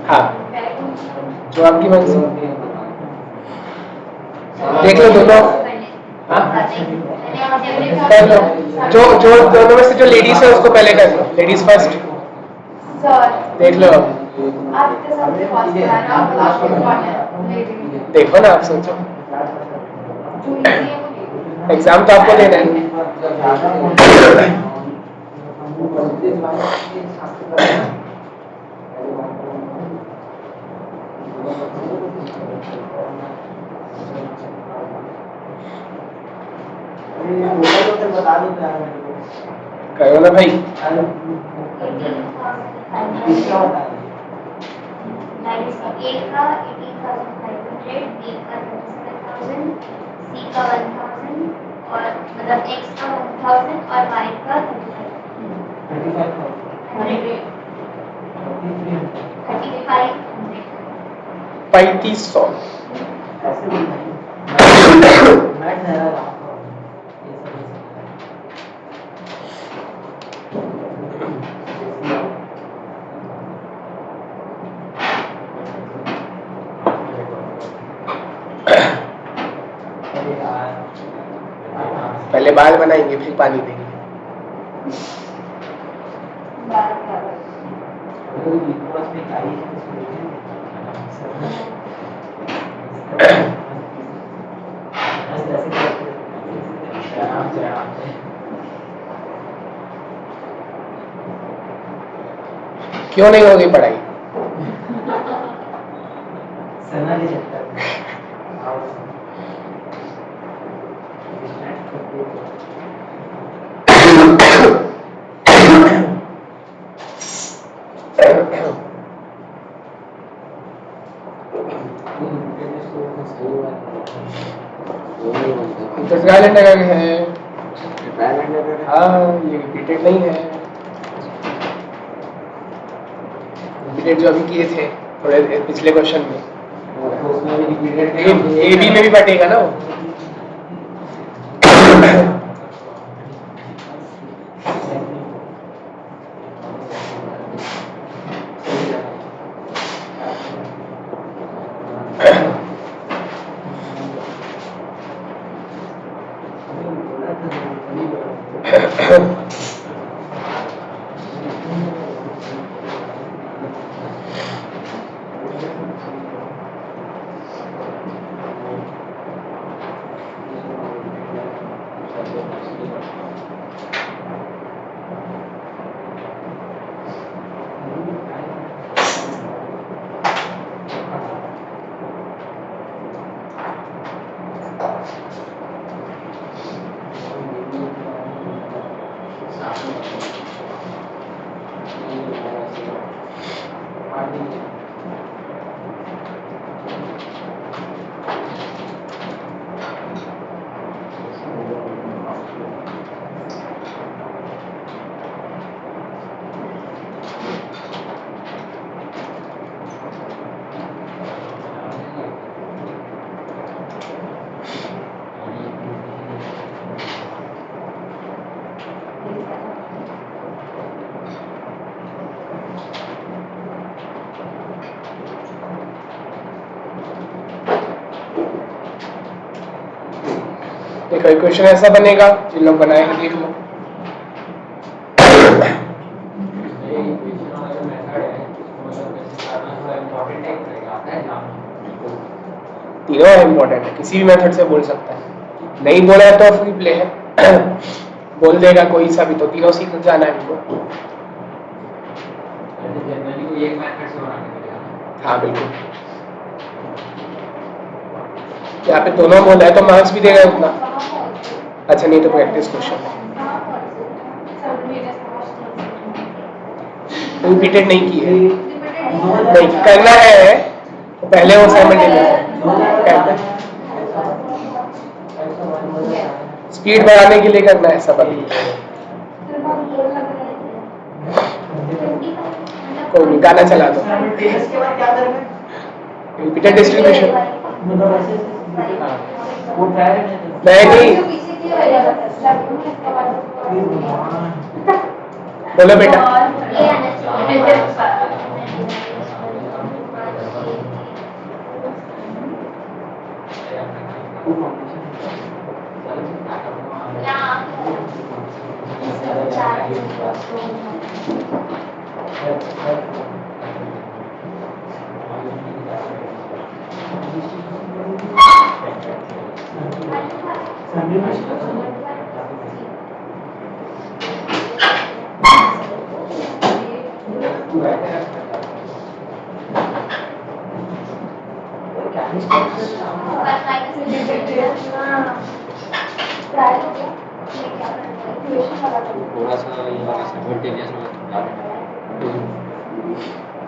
हाँ, जो आपकी मर्जी। देख लो दोनों। हाँ, कर लो। जो दोनों में से जो लेडीज है उसको पहले कर लो, लेडीज फर्स्ट। देख लो, देखो ना, आप सोचो, एग्जाम तो आपको देना है। बता दो क्या कहो ना भाई। किसका बता एक का 18,500, बी का 37,000, सी का 1,000 और मतलब एक्स का 1,000 और वाई का 35,000। 35,000 3500। ऐसे भी नहीं मैं ठहरा रहा हूँ ये सब नहीं सकता। अरे यार पहले बाल बनाएंगे फिर पानी देंगे। बस में गाड़ी क्यों नहीं होगी पढ़ाई? सना नहीं सकता तो ट्रायल एंड एरर है। हाँ ये रिपीटेड नहीं है, रिपीटेड जो अभी किए थे थोड़े पिछले क्वेश्चन में, ए बी में भी बटेगा ना वो। देखो इक्वेशन ऐसा बनेगा, जिन लोग बनाएंगे देख लो। तीनों इम्पोर्टेंट है, किसी भी मेथड से बोल सकता है, नहीं बोला है तो फ्री प्ले है। बोल देगा कोई सा भी, तो तीनों सीख जाना है हमको। हाँ बिल्कुल, यहाँ पे दोनों बोला है तो मार्क्स भी देगा उतना। अच्छा नहीं तो प्रैक्टिस क्वेश्चन रिपीटेड नहीं की है, नहीं करना है तो पहले वो स्पीड बढ़ाने के लिए करना है सब अभी। कोई नहीं, गाना चला दो। इसके बाद क्या करेंगे? Repeated distribution. मतलब ऐसे वो डायरेक्ट नहीं बोलो बेटा।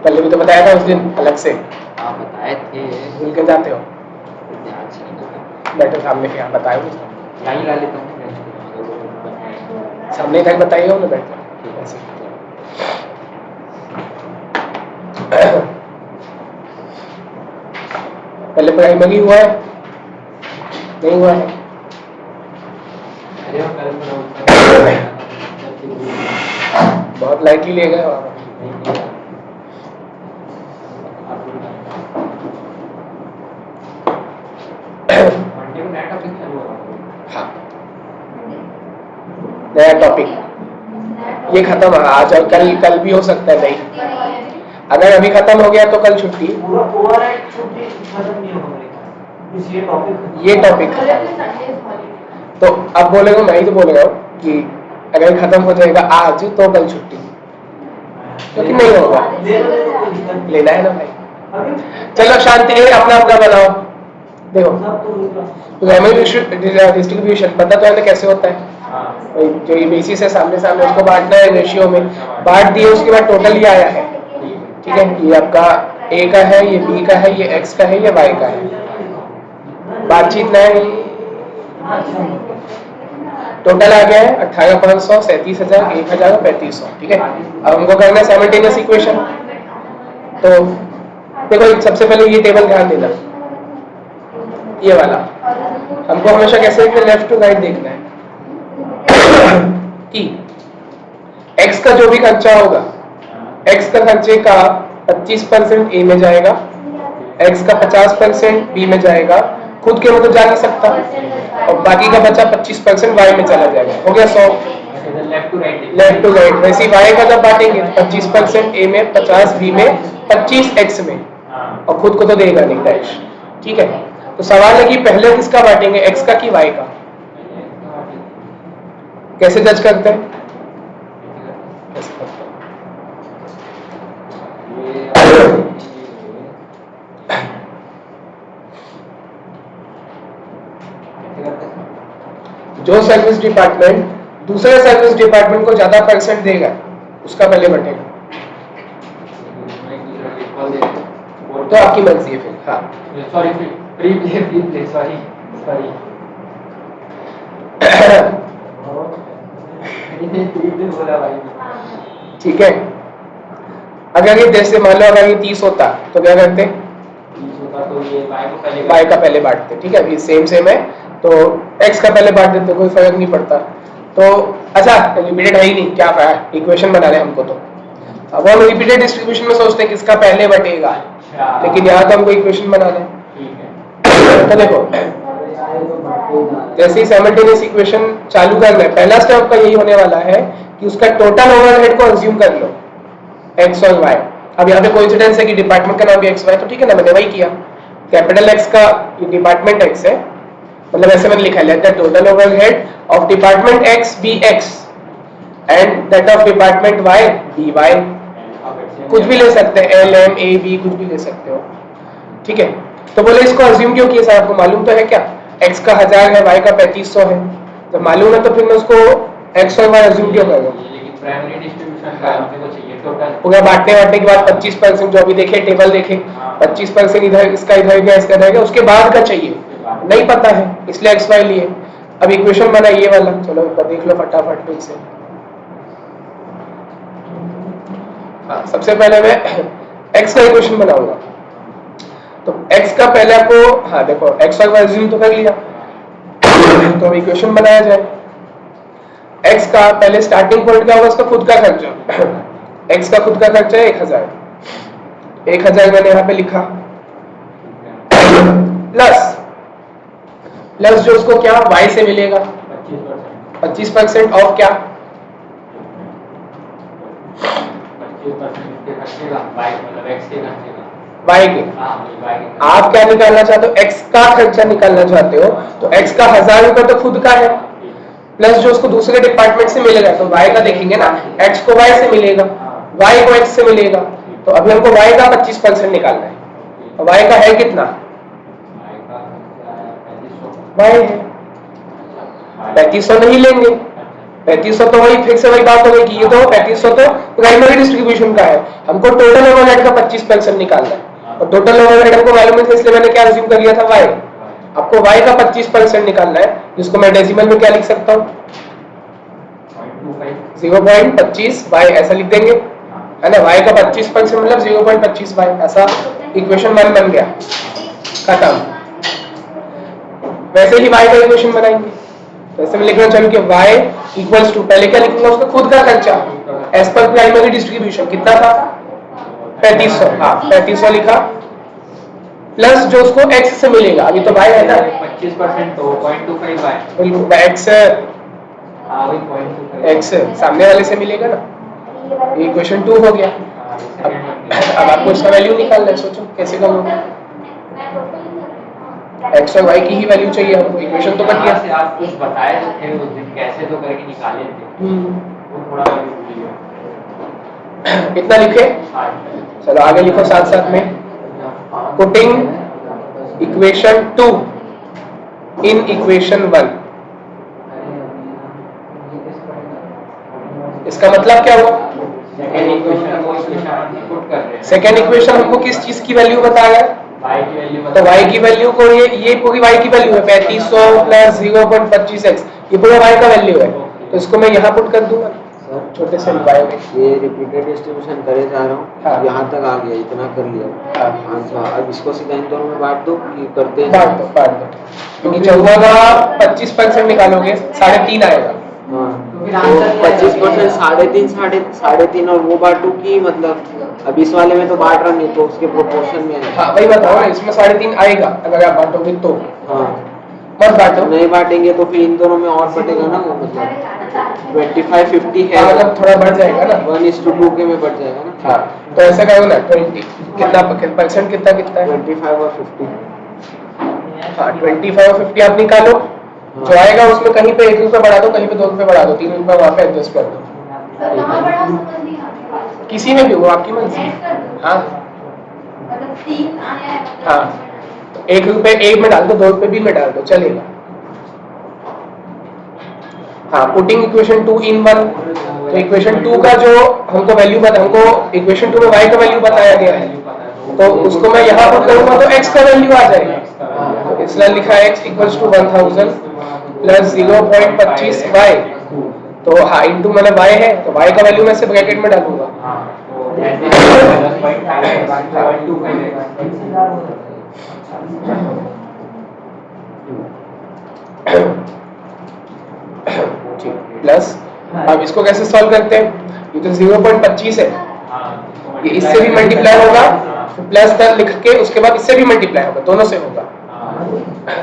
पहले भी तो बताया था उस दिन अलग से। आप बताए थे, भूल के जाते हो। ध्यान से नहीं करता। बैठो सामने के, यहाँ बताए हो यहीं ला लेता हूँ। सामने तक बताइए हो ना, बैठो ऐसे। प्राइमरी हुआ है? नहीं हुआ है। अरे वो कल पूरा बहुत लाइटली ले गए वहाँ मंडे को नया टॉपिक चालू होगा। हाँ, नया टॉपिक ये खत्म है आज, और कल भी हो सकता है नहीं। अगर अभी खत्म हो गया तो कल छुट्टी। पूरा ओवरराइड छुट्टी खत्म नहीं होगा मेरे ख्याल। इस ये टॉपिक तो अब बोलेगा, मैं ही तो बोल रहा हूँ कि अगर खत्म हो जाएगा आज तो कल छुट्टी, लेकिन नहीं होगा। लेना है ना भाई। चलो शांति है, अपना अपना बनाओ। देखो प्राइमरी डिस्ट्रीब्यूशन पता तो है ना कैसे होता है। हाँ जो ये बेसिस है सामने सामने उसको बांटना है रेशियो में, बांट दिए उसके बाद टोटल ये आया है। ठीक है, ये आपका ए का है, ये बी का है, ये एक्स का है, ये वाई का है। बातचीत नहीं, टोटल आ गया है 18,500, 37,000, 1,000, 3,500। ठीक है, अब हमको करना है साइमल्टेनियस इक्वेशन। तो देखो सबसे पहले ये टेबल ध्यान देना, ये वाला हमको हमेशा कैसे लेफ्ट टू राइट देखना है कि x का जो भी खर्चा होगा, x का खर्चे का 25% ए में जाएगा, x का 50% बी में जाएगा, खुद के मतलब जा नहीं सकता, और बाकी का बचा 25% y में चला जाएगा। हो गया 100। Left to right left to right वैसे y का जब बांटेंगे 25% ए में, 50 बी में, 25 x में, और खुद को तो देगा नहीं डैश। ठीक है, तो सवाल है कि पहले किसका बांटेंगे, x का कि y का? कैसे जज करते हैं? कैसे करते हैं? जो सर्विस डिपार्टमेंट दूसरे सर्विस डिपार्टमेंट को ज्यादा परसेंट देगा उसका पहले बटेगा। तो आपकी मर्जी है फिर। हाँ सॉरी फ्री प्ले सॉरी बोला भाई। ठीक है, अगर ये जैसे मान लो अगर ये 30 होता तो क्या करते? 30 होता तो ये y का पहले बांटते। ठीक है, अभी सेम है तो x का पहले बांट देते, कोई फर्क नहीं पड़ता। तो अच्छा रिपीटेड है ही नहीं, क्या इक्वेशन बना रहे हमको। तो अब हम रिपीटेड डिस्ट्रीब्यूशन में सोचते हैं किसका पहले बटेगा, लेकिन यहाँ तो हमको इक्वेशन बना रहे हैं। ठीक है, तो देखो जैसे ही साइमल्टेनियस इक्वेशन चालू करना है, पहला स्टेप आपका यही होने वाला है कि उसका टोटल ओवरहेड को अज्यूम कर लो x और y। अब यहाँ पे कोइंसिडेंस है कि डिपार्टमेंट का नाम भी x y, तो ठीक है ना, मैंने वही किया। कैपिटल X का ये डिपार्टमेंट X है, मतलब ऐसे मैंने लिखा है the total overhead of department X be x and that of department Y be y। कुछ भी ले सकते हैं, L M A B कुछ भी ले सकते हो। ठीक है, तो बोले इसको अज्यूम क्यों किया? आपको मालूम तो है क्या, x का 1000 है, y का 3500 है। जब मालूम है तो फिर मैं उसको x और y अज्यूम क्यों कर रहा हूँ? लेकिन प्राइमरी डिस्ट्रीब्यूशन का हमको को चाहिए टोटल पूरा बांटने के बाद 25% जो अभी देखे टेबल देखे, 25% इधर इसका इधर गया इसका इधर गया, उसके बाद का चाहिए नहीं पता है, इसलिए x y लिए। अब इक्वेशन बना ये वाला, चलो देख लो फटाफट फिर से। हाँ, सबसे पहले मैं x का इक्वेशन बनाऊंगा। तो x का पहले आपको, हाँ देखो x और y अज्यूम तो कर लिया, तो अब इक्वेशन बनाया जाए। x का पहले स्टार्टिंग पॉइंट क्या होगा, उसका खुद का खर्चा। x का खुद का खर्चा है 1000 मैंने यहाँ पे लिखा, प्लस जो उसको क्या y से मिलेगा 25% ऑफ क्या 25% y के। आप क्या निकालना चाहते हो, x का खर्चा निकालना चाहते हो, तो x का 1000 रुपए तो खुद का है, प्लस जो उसको दूसरे डिपार्टमेंट से मिलेगा, तो y का देखेंगे ना, x को y से मिलेगा, y को x से मिलेगा, तो अभी हमको y का 25% निकालना है। तो y का है कितना, y है 3500 नहीं लेंगे, 3500 तो वही फिर से वही बात हो गई कि ये तो 3500 तो प्राइमरी डिस्ट्रीब्यूशन का है, हमको टोटल ओवरहेड का 25% निकालना है, और टोटल ओवरहेड हमको मालूम है, इसलिए मैंने क्या अज्यूम कर लिया था y। आपको y का 25% निकालना है, जिसको मैं डेसिमल में क्या लिख सकता हूँ 0.25 y ऐसा लिख देंगे, है ना। y का 25% मतलब 0.25 y, ऐसा इक्वेशन 1 बन गया। खत्म। वैसे ही y का इक्वेशन बनाएंगे, वैसे में लिखना चाहिए कि y इक्वल्स टू, पहले क्या लिखूंगा उसका खुद का खर्चा एज पर प्राइमरी डिस्ट्रीब्यूशन कितना था 3500, हाँ 3500 लिखा, प्लस जो उसको x से मिलेगा, अभी तो y है ना 25% तो 0.25 y। बिल्कुल x हाँ वही 0.25 x सामने वाले से मिलेगा ना, ये इक्वेशन 2 हो गया। अब आपको इसका वैल्यू निकालना है, सोचो कैसे करोगे, x और y की ही वैल्यू चाहिए हमको, इक्वेशन तो कट यहाँ से गया। आप कुछ बताए थे उस दिन कैसे तो करके निकाले थे, वो थोड़ा value भूल गया। कितना लिखे, चलो आगे लिखो साथ साथ में, पुटिंग इक्वेशन 2 इन इक्वेशन 1। इसका मतलब क्या हुआ, सेकंड इक्वेशन को इक्वेशन में पुट कर रहे हैं, सेकेंड इक्वेशन हमको किस चीज की वैल्यू बताया, y की वैल्यू तो y की वैल्यू को ये पूरी y की वैल्यू है 3500 प्लस 0.25x, ये पूरा y का वैल्यू है, तो इसको मैं यहाँ पुट कर दूंगा छोटे से y में। ये रिपीटेड डिस्ट्रीब्यूशन करे जा रहा हूँ, हाँ। यहाँ तक आ गया, इतना कर लिया। हाँ। अच्छा, अब इसको सीधा इन दोनों में बांट दो कि करते हैं? बांट दो क्योंकि 14 का 25% निकालोगे 3.5 आएगा, हाँ, तो फिर तो आंसर क्या 25% 3.5 और वो बांटू की मतलब अब इस वाले में तो बांट रहा नहीं, तो उसके प्रोपोर्शन में है। हाँ वही बताओ ना, इसमें 3.5 आएगा अगर आप बांटोगे तो, हाँ, मत बांटो, नहीं बांटेंगे तो फिर इन दोनों में और बटेगा ना, वो मतलब 25-50 है, मतलब थोड़ा बढ़ जाएगा ना। 1:2 के में बढ़ जाएगा ना। हाँ तो ऐसा करो ना 20 कितना परसेंट कितना है 25 और 50। हाँ 25 और 50 आप निकालो, जो आएगा उसमें कहीं पे 1 रुपये बढ़ा दो, कहीं पे 2 रुपये बढ़ा दो, 3 रुपये वहाँ पे एडजस्ट कर दो, किसी में भी वो आपकी मर्जी। हाँ हाँ 1 रुपये 1 में डाल दो, 2 रुपये बी में डाल दो, चलेगा। हाँ पुटिंग इक्वेशन 2 इन 1, तो इक्वेशन 2 का जो हमको वैल्यू हमको इक्वेशन 2 में y का वैल्यू बताया गया है, तो उसको मैं यहाँ पुट करूंगा तो x का वैल्यू आ जाएगा, तो इसलिए लिखा है x equals to 1000 plus 0.25y, तो हाँ इंटू मैंने y है तो y का वैल्यू मैं से ब्रैकेट में डालूंगा। प्लस अब इसको कैसे सॉल्व करते हैं, ये तो 0.25 है, ये इससे भी मल्टीप्लाई होगा, प्लस का लिख के उसके बाद इससे भी मल्टीप्लाई होगा, दोनों से होगा,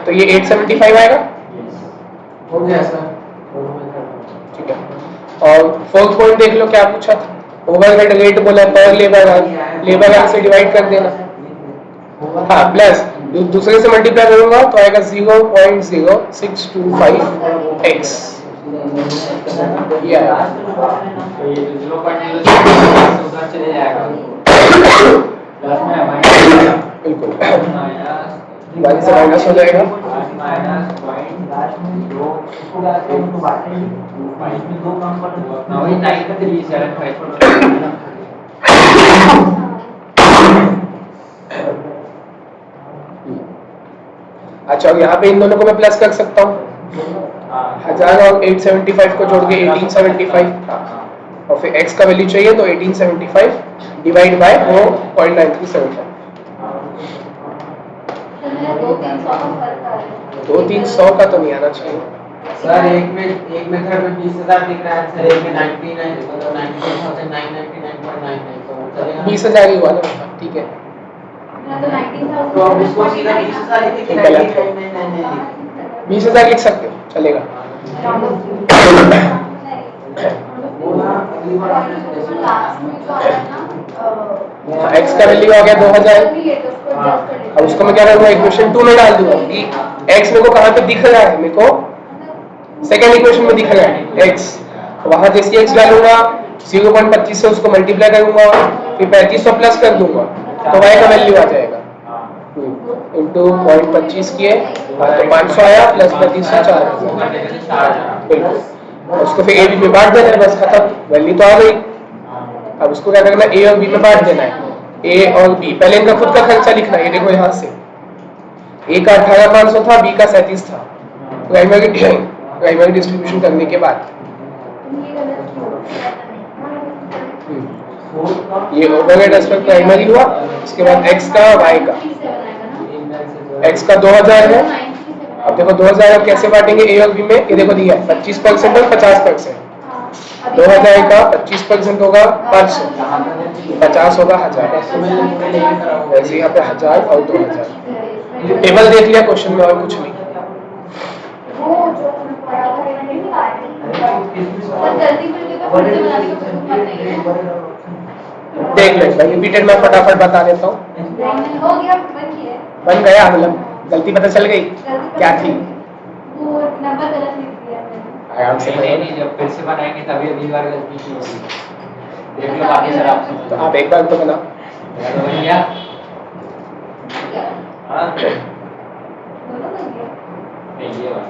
तो ये 875 आएगा, हो गया सर। ठीक है। और फोर्थ पॉइंट देख लो क्या पूछा था, ओवरहेड रेट बोला पर लेबर आवर से डिवाइड कर देना, हाँ प्लस दूसरे से मल्टीप्लाई करूंगा तो आएगा 0.0625x, ये आएगा। तो ये 0.06 उधर चले जाएगा, प्लस में बिल्कुल 1 से माइनस हो जाएगा, वही 9.375। अच्छा और यहाँ पे इन दोनों को मैं प्लस कर सकता हूँ, 1000 और 875 को जोड़ के 1875, और फिर x का वैल्यू चाहिए तो 1875 डिवाइड बाय वो 0.9375, 2-300 का तो नहीं आना चाहिए सर एक मेथड में 20,000 दिख रहा है सर, एक में 99 मतलब 99,999.99 तो चलेगा 20,000 ही हुआ ना, ठीक है। तो अब इसको सीधा 20,000 लिख के 99,999 20,000 लिख सकते हो, चलेगा। x का वैल्यू आ गया 2000, अब उसको मैं क्या करूंगा इक्वेशन 2 में डाल दूंगा कि x मेरे को कहाँ पे दिख रहा है, मेरे को सेकेंड इक्वेशन में दिख रहा है x, तो वहां जैसे x डालूंगा 0.25 से उसको मल्टीप्लाई करूंगा, फिर 3500 प्लस कर दूंगा तो y का वैल्यू आ जाएगा इंटू 0.25 किए, हाँ तो 500 आया प्लस 3500 4000, बिल्कुल। उसको फिर a b में बांट देना है, बस खत्म, वैल्यू तो आ गई। अब उसको क्या करना है, a और b में बांट देना है, a और b, पहले इनका खुद का खर्चा लिखना है, ये देखो यहाँ से a का 18,500 था, b का 37 था, प्राइमरी डिस्ट्रीब्यूशन करने के बाद ये ओवरहेड एस्पेक्ट प्राइमरी हुआ, इसके बाद x का y का x का 2000 है। अब देखो 2000 अब कैसे बांटेंगे a और b में, ये देखो दिया है 25% और 50%। 2000 का 25% होगा 500, 50 होगा 1000, वैसे यहाँ पे 1000 और 2000। टेबल देख लिया क्वेश्चन में और कुछ नहीं। देख लो भाई, रिपीटेड मैं फटाफट बता देता हूँ। बन गया, मतलब गलती पता चल गई क्या थी। आराम से नहीं, जब फिर से बनाएंगे तभी अगली बार गलती नहीं होगी। देख लो बाकी सर आप तो आप एक बार तो बनाओ। बन गया। हाँ नहीं, ये बात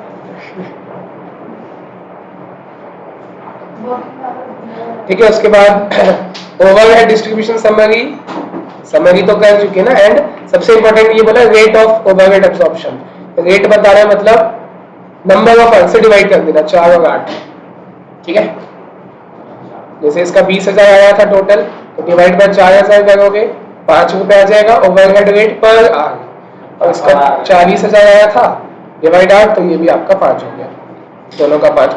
ठीक है। उसके बाद ओवरहेड डिस्ट्रीब्यूशन समरी, समरी तो कर चुके ना। एंड सबसे इंपॉर्टेंट ये बोला rate of overhead absorption. Rate बता रहा है मतलब नंबर ऑफ अंक से डिवाइड कर देना, 4 और 8। ठीक है, जैसे इसका 20,000 आया था टोटल, तो डिवाइड बाय 4000 करोगे, 5 रुपए आ जाएगा ओवरहेड रेट पर आवर। और इसका 40,000 आया था, डिवाइड 8, तो ये भी आपका 5 हो गया, दोनों का 5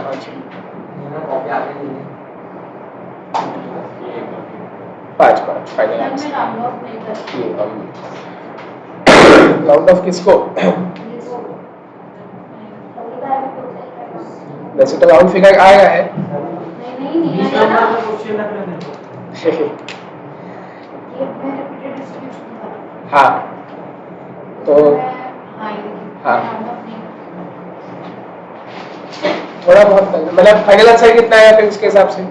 फाइनल आंसर। राउंड ऑफ किसको? वैसे तो राउंड फिगर आया है। हाँ तो हाँ थोड़ा बहुत मतलब फाइनल आंसर कितना आया फिर उसके हिसाब से?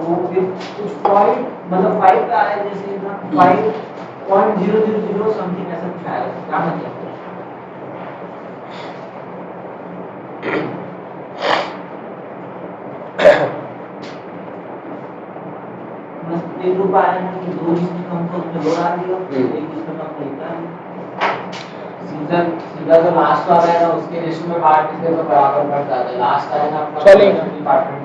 कुछ पॉइंट मतलब 5 का आया, जैसे ना 5.000 समथिंग ऐसा कुछ आया। क्या मतलब बस 1 रुपया आया ना कि 2 जिसमें कम तो उसमें 2 डाल दिया, 1 जिसमें कम तो इतना सीधा जो लास्ट वाला है ना उसके रेशियो में बांट देते तो बराबर बढ़ जाता है। लास्ट आया ना अपना चलेगा। डिपार्टमेंट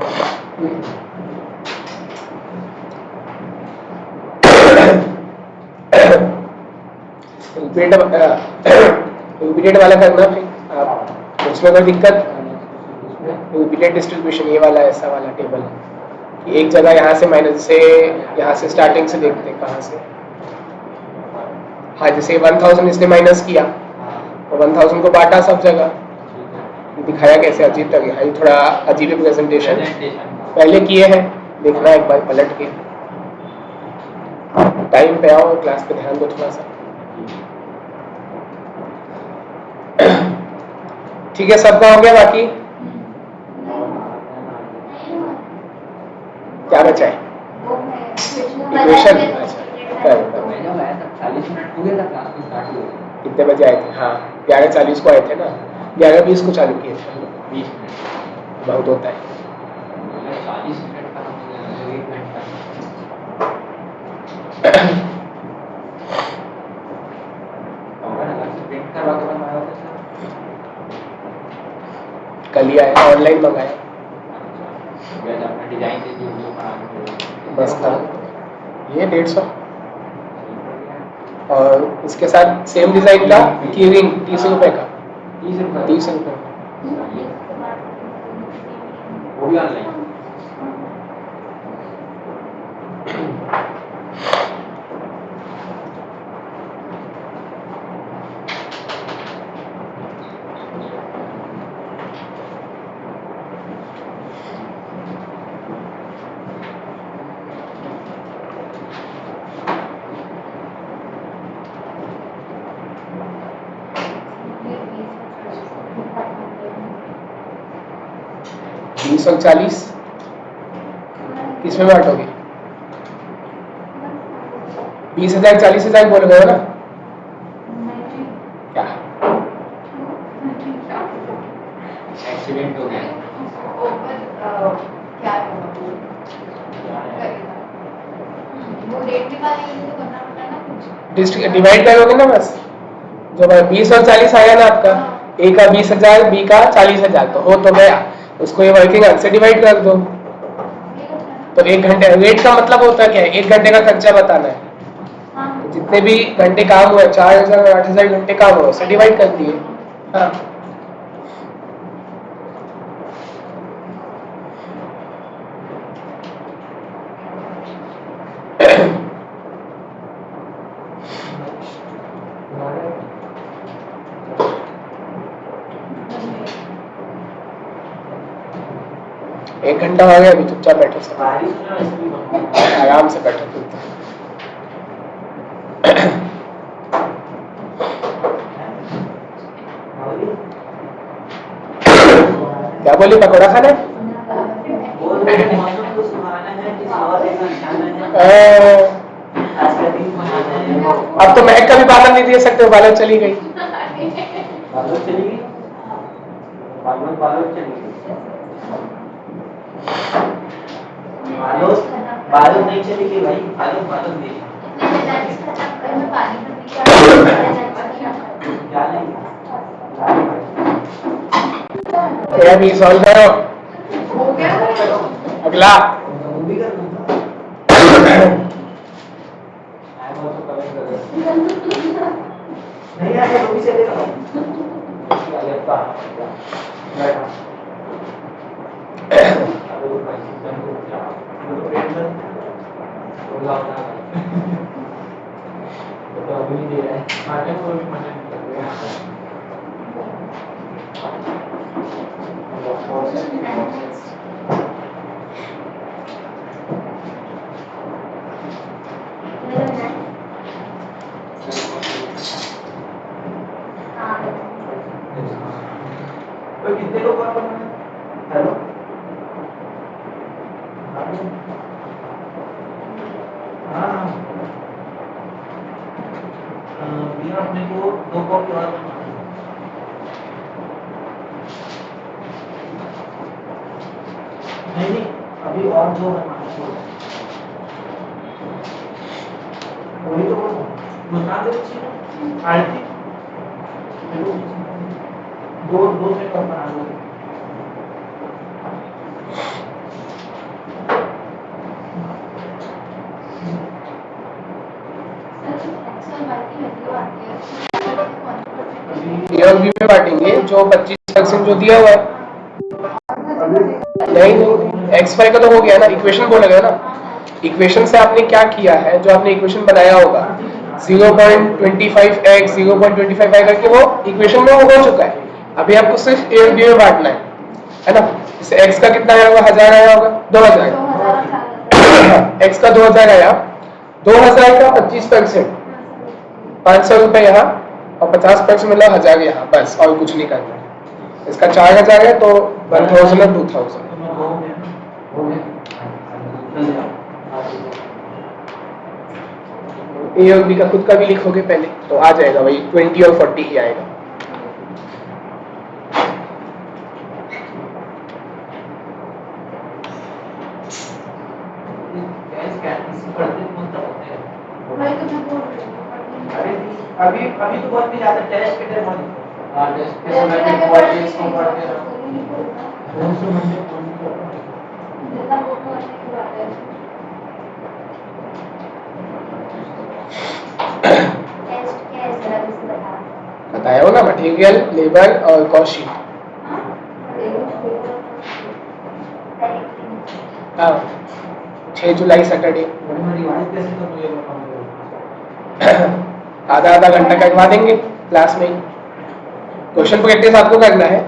रिपीटेड वाला करना फिर आप, उसमें कोई दिक्कत? रिपीटेड डिस्ट्रीब्यूशन ये वाला ऐसा वाला टेबल कि एक जगह यहाँ से माइनस से, यहाँ से स्टार्टिंग से देखते हैं कहाँ से। हाँ जैसे 1000 इसने माइनस किया और 1000 को बांटा सब जगह, दिखाया कैसे अजीब लगे। हाँ थोड़ा अजीब प्रेजेंटेशन पहले किए हैं, देखना एक बार पलट के। टाइम पे आओ, क्लास पे ध्यान दो थोड़ा सा। ठीक है, सबका हो गया? बाकी क्या बचा है? इक्वेशन। अच्छा मैंने आया था 40 मिनट हो गया था, क्लास में स्टार्ट हो गया। कितने बजे आए थे? हाँ 11:40 को आए थे ना, 11:20 को चालू किए थे। 20 मिनट बहुत होता है। 40 मिनट का हो गया, 1 घंटा। प्रिंट करवा के बनवाया होता सर? कल ही आया, ऑनलाइन मंगाया अपना डिजाइन दे दिए वो बना के बस था। ये 150 और इसके साथ सेम डिजाइन का की रिंग 30 रुपए का। 30 रुपए वो भी ऑनलाइन। और 40 किसमें बांटोगे? 20,000 40,000 बोल गए हो ना? क्या एक्सीडेंट हो गया। डिवाइड करोगे ना बस, जो 20 और 40 आया ना आपका, ए का 20,000 बी का 40,000 तो हो तो गया, उसको ये वर्किंग आवर से डिवाइड कर दो। तो 1 घंटे रेट का मतलब होता क्या है? 1 घंटे का खर्चा बताना है। जितने भी घंटे काम हुए 4000 और 8000 घंटे काम हुए उससे डिवाइड कर दिए। हाँ एक घंटा हो गया, अभी चुपचाप बैठो सब, बारिश में वैसे भी बनता है। आराम से बैठो तुम। क्या बोली, पकौड़ा खाना है? बोल रहे हैं मौसम को सुहाना है, किसी और के साथ जाना है, आज का दिन सुहाना है। अब तो महक का भी बादल नहीं दे सकते, बादल चली गई। बालों चली गई, बालों चली गई, बालों नहीं चली गई भाई, बालों नहीं क्या नहीं ये भी सॉल्व करो। अगला वो भी कर दूंगा। नहीं यार वो भी चलेगा। तो कितने लोग कॉल करना है? हेलो हाँ भैया अपने को 2 कॉपी और बनवानी है। नहीं अभी और 2 बनवानी है। वही तो बता दे चाहिए आरती दो से कम बना लो। ईयर बी में बांटेंगे, जो 25% जो दिया हुआ है। नहीं x5 का तो हो गया ना, इक्वेशन बोलेगा ना। इक्वेशन से आपने क्या किया है, जो आपने इक्वेशन बनाया होगा 0.25x 0.25y करके, वो इक्वेशन में वो हो चुका है। अभी आपको सिर्फ ए और बी में बांटना है ना। जैसे x का कितना आया होगा, 1000 आया होगा, 2000 x का 2000 आया, 2000 का 25% 500 रुपए यहाँ और 50% मतलब 1000 यहाँ, बस और कुछ नहीं करना है। इसका 4000 है तो 1000 और 2000। ए और बी का खुद का भी लिखोगे पहले तो आ जाएगा वही 20 और 40 ही आएगा। अभी तो बहुत भी ज्यादा टेस्ट के टाइम हाँ टेस्ट के समय पे पॉलिटिक्स को पढ़ते रहो। बताया हो ना, मटेरियल, लेबर और कॉस्ट शीट। हाँ 6 जुलाई सैटरडे आधा घंटा करवा देंगे क्लास में। क्वेश्चन प्रैक्टिस आपको करना है,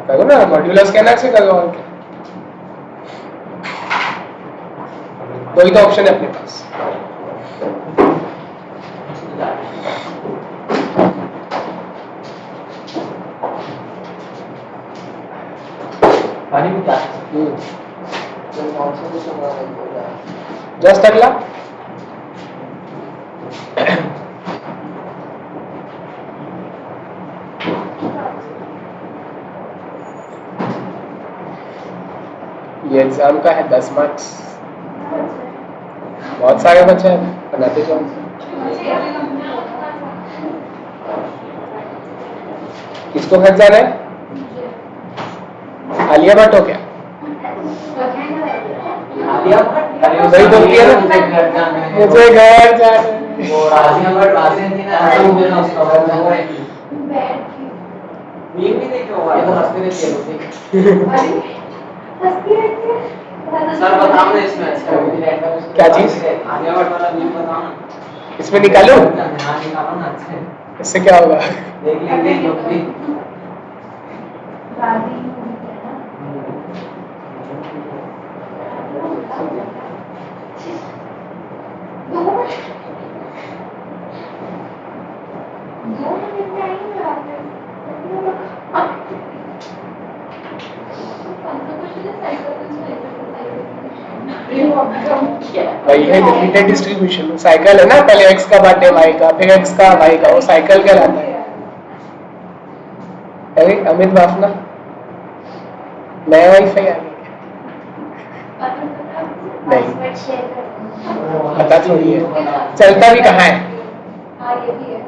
करो ना, मॉड्यूलर स्कैनर से करो और क्या। 2 ही तो ऑप्शन है अपने पास। पानी में क्या जस्ट अगला ये एग्जाम का है 10 मार्क्स, बहुत सारे बच्चे हैं, बनाते जाओ। किसको घर जाना है? आलिया भट्ट हो क्या? आलिया भट्ट वही बोलती है ना, मुझे घर जाना है, मुझे घर जाना है। वो आलिया भट्ट वासे थी ना, ऐसा मुझे ना उसका वो मीम भी देखे हो, ये तो हंसते रहती है सर बताओ ना इसमें क्या चीज? आलिया भट्ट वाला मीम बताओ ना। इसमें निकालूं? हाँ निकालो ना, अच्छे इससे क्या होगा? देख लेंगे लोग भी। वही है रिपीटेड डिस्ट्रीब्यूशन। साइकिल है ना, पहले x का बाटे y का, फिर x का y का, वो साइकिल कहलाता है। अरे अमित बाफना, नया वाईफाई आ गया नहीं, पासवर्ड शेयर कर पता थोड़ी है, चलता भी कहाँ है। हाँ ये भी है।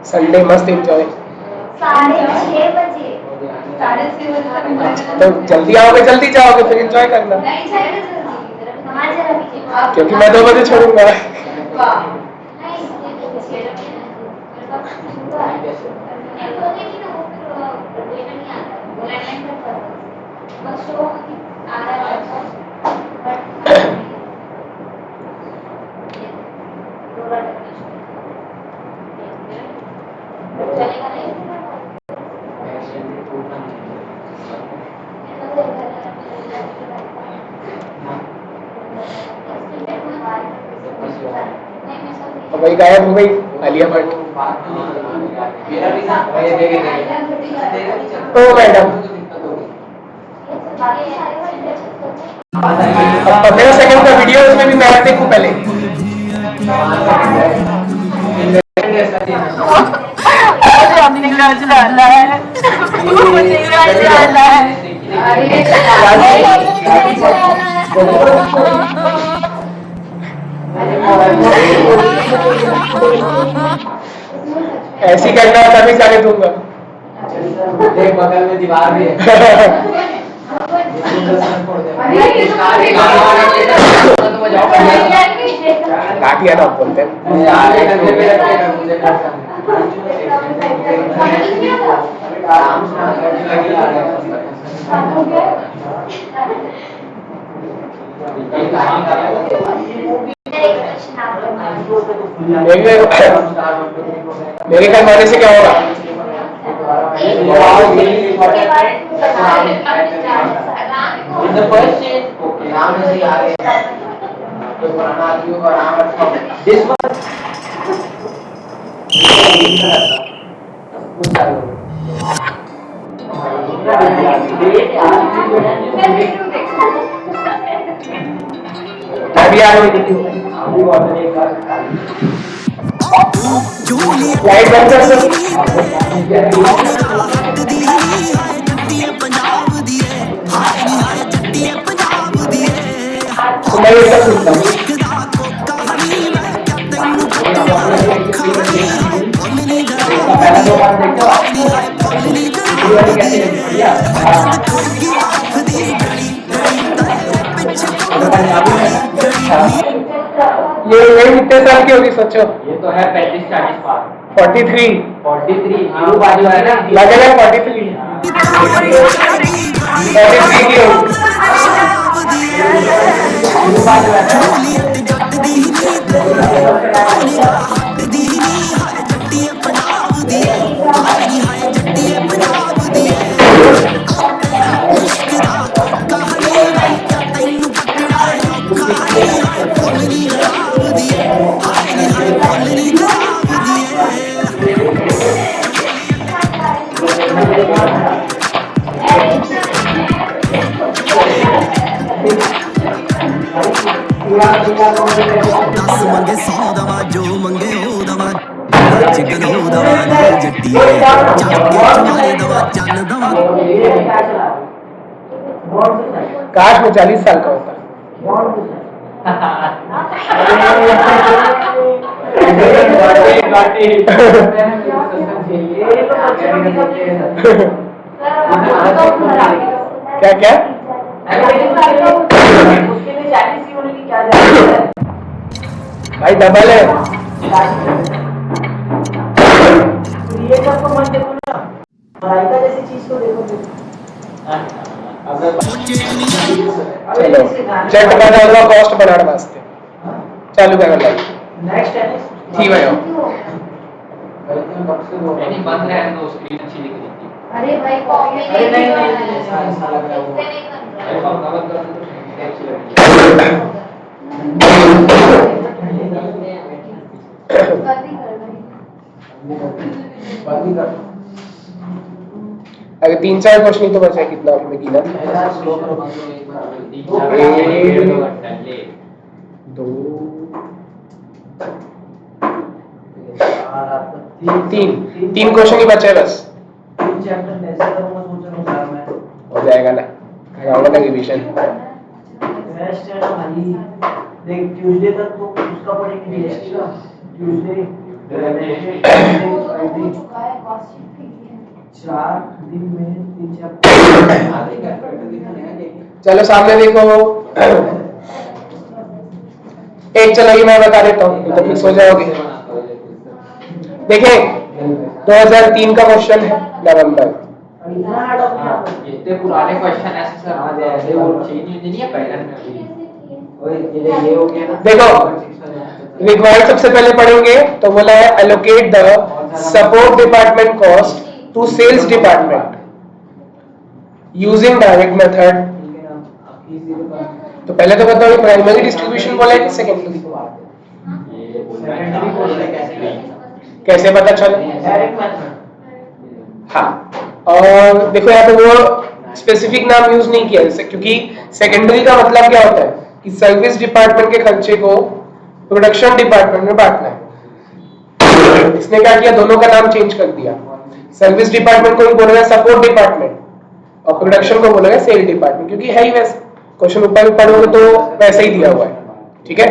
संडे मस्त एंजॉय। 6:30 बजे। तो जल्दी आओगे, जल्दी जाओगे, फिर एंजॉय करना। नहीं जाएगा जल्दी, कहाँ जरा पीछे। क्योंकि मैं 2 बजे छोड़ूंगा। नहीं, ये 6 बजे ना। मेरे पास सुबह है। ये तो नहीं ना, वो फिर डेटा नहीं आता, वो लैंडलाइन पर कर बस शो आ रहा है बट चलेगा नहीं। और वही गायब हो गई आलिया भट्ट। मेरा भी था, ये देखे ओ मैडम, अब 15 सेकंड का वीडियो, उसमें भी मैं देखूं पहले। हमने घर जाना है, मुझे घर जाना है। ऐसी करना तभी गाने दूंगा। देख बगल में दीवार भी है। लाठिया ना बोलते हैं। मेरे घर माने से क्या होगा? अभी आ रही लाइट बंद कर दो। तो मैं ये सब सुनता हूँ। ये कितने साल की होगी सोचो? ये तो है 35-40 साल। 43 43 बाजू है ना, लग रहा है 43 की होगी। दस मंगे 100 दवा जो मंगे हो दवा चिकन हो दवा नी जट्टिए चाके वाले दवा चल दवा। काश मैं 40 साल का होता। क्या क्या उसके लिए 40 होने की क्या जरूरत है? भाई डबल है। ये सब को मत देखो ना, मलाइका जैसी चीज को देखो तुम। चलो चट बना कॉस्ट बनाने वास्ते चालू कर लो। नेक्स्ट है ठीक है नहीं बंद है तो स्क्रीन अच्छी दिख रही थी। अरे भाई कॉपी अरे नहीं ऐसा लग रहा है वो। अरे कवर कर दो तो अच्छी लगेगी। अगर 3-4 क्वेश्चन ही तो बचा है, कितना में गिना ऐसा स्लो करो बंद करो एक बार। 2 तीन क्वेश्चन ही बचे हैं बस, 3 चैप्टर ऐसे करूंगा सोच रहा हूं सर मैं। हो जाएगा ना, कराऊंगा ना रिवीजन। बेस्ट है ना भाई, देख ट्यूसडे तक तो उसका पढ़ेंगे जीएसटी का, ट्यूसडे फ्राइडे 4 दिन में 3 चैप्टर। चलो सामने देखो, एक चलेगी मैं बता देता हूँ तो फिक्स हो जाओगे। देखें 2003 का क्वेश्चन है नवंबर। इतना हार्ड हो गया इतने पुराने क्वेश्चन ऐसे सर आ जाए ऐसे वो चेंज नहीं है पैटर्न में। ओए ये हो गया ना। देखो रिक्वायर्ड सबसे पहले पढ़ेंगे तो बोला है allocate the support department cost to sales department using direct method. तो पहले तो बताओ प्राइमरी डिस्ट्रीब्यूशन बोला है कि सेकेंडरी? सेकेंडरी कोर्स है कैसे कैसे पता चला? Direct method. हाँ, और देखो यहाँ पे वो स्पेसिफिक नाम यूज नहीं किया जैसे, क्योंकि सेकेंडरी का मतलब क्या होता है कि सर्विस डिपार्टमेंट के खर्चे को प्रोडक्शन डिपार्टमेंट में बांटना है। इसने क्या किया, दोनों का नाम चेंज कर दिया। सर्विस डिपार्टमेंट को ही बोलेगा सपोर्ट डिपार्टमेंट और प्रोडक्शन को बोलेगा सेल डिपार्टमेंट, क्योंकि है ही वैसे। क्वेश्चन ऊपर भी पढ़ोगे तो वैसे ही दिया हुआ है। ठीक है,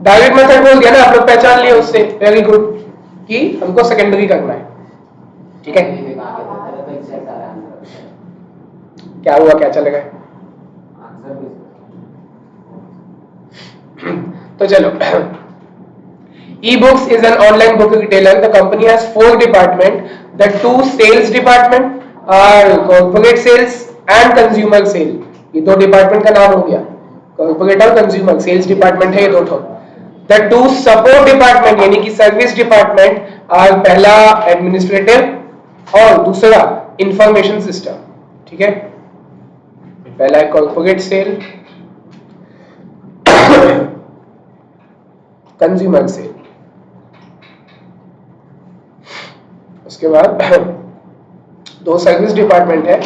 डायरेक्ट मेथड बोल दिया ना, आप लोग पहचान लिए उससे, वेरी गुड, कि हमको सेकेंडरी करना है। ठीक है, क्या हुआ, क्या चलेगा? तो चलो, e-books is an online book retailer. The company has 4 departments. The 2 sales department are corporate sales and consumer sale. ये 2 डिपार्टमेंट का नाम हो गया, कॉर्पोरेट और कंज्यूमर। सेल्स डिपार्टमेंट है ये 2 ठो। द 2 सपोर्ट डिपार्टमेंट यानी कि सर्विस डिपार्टमेंट और पहला एडमिनिस्ट्रेटिव और दूसरा इंफॉर्मेशन सिस्टम। ठीक है, पहला है कॉर्पोरेट सेल, कंज्यूमर सेल। उसके बाद 2 सर्विस डिपार्टमेंट है,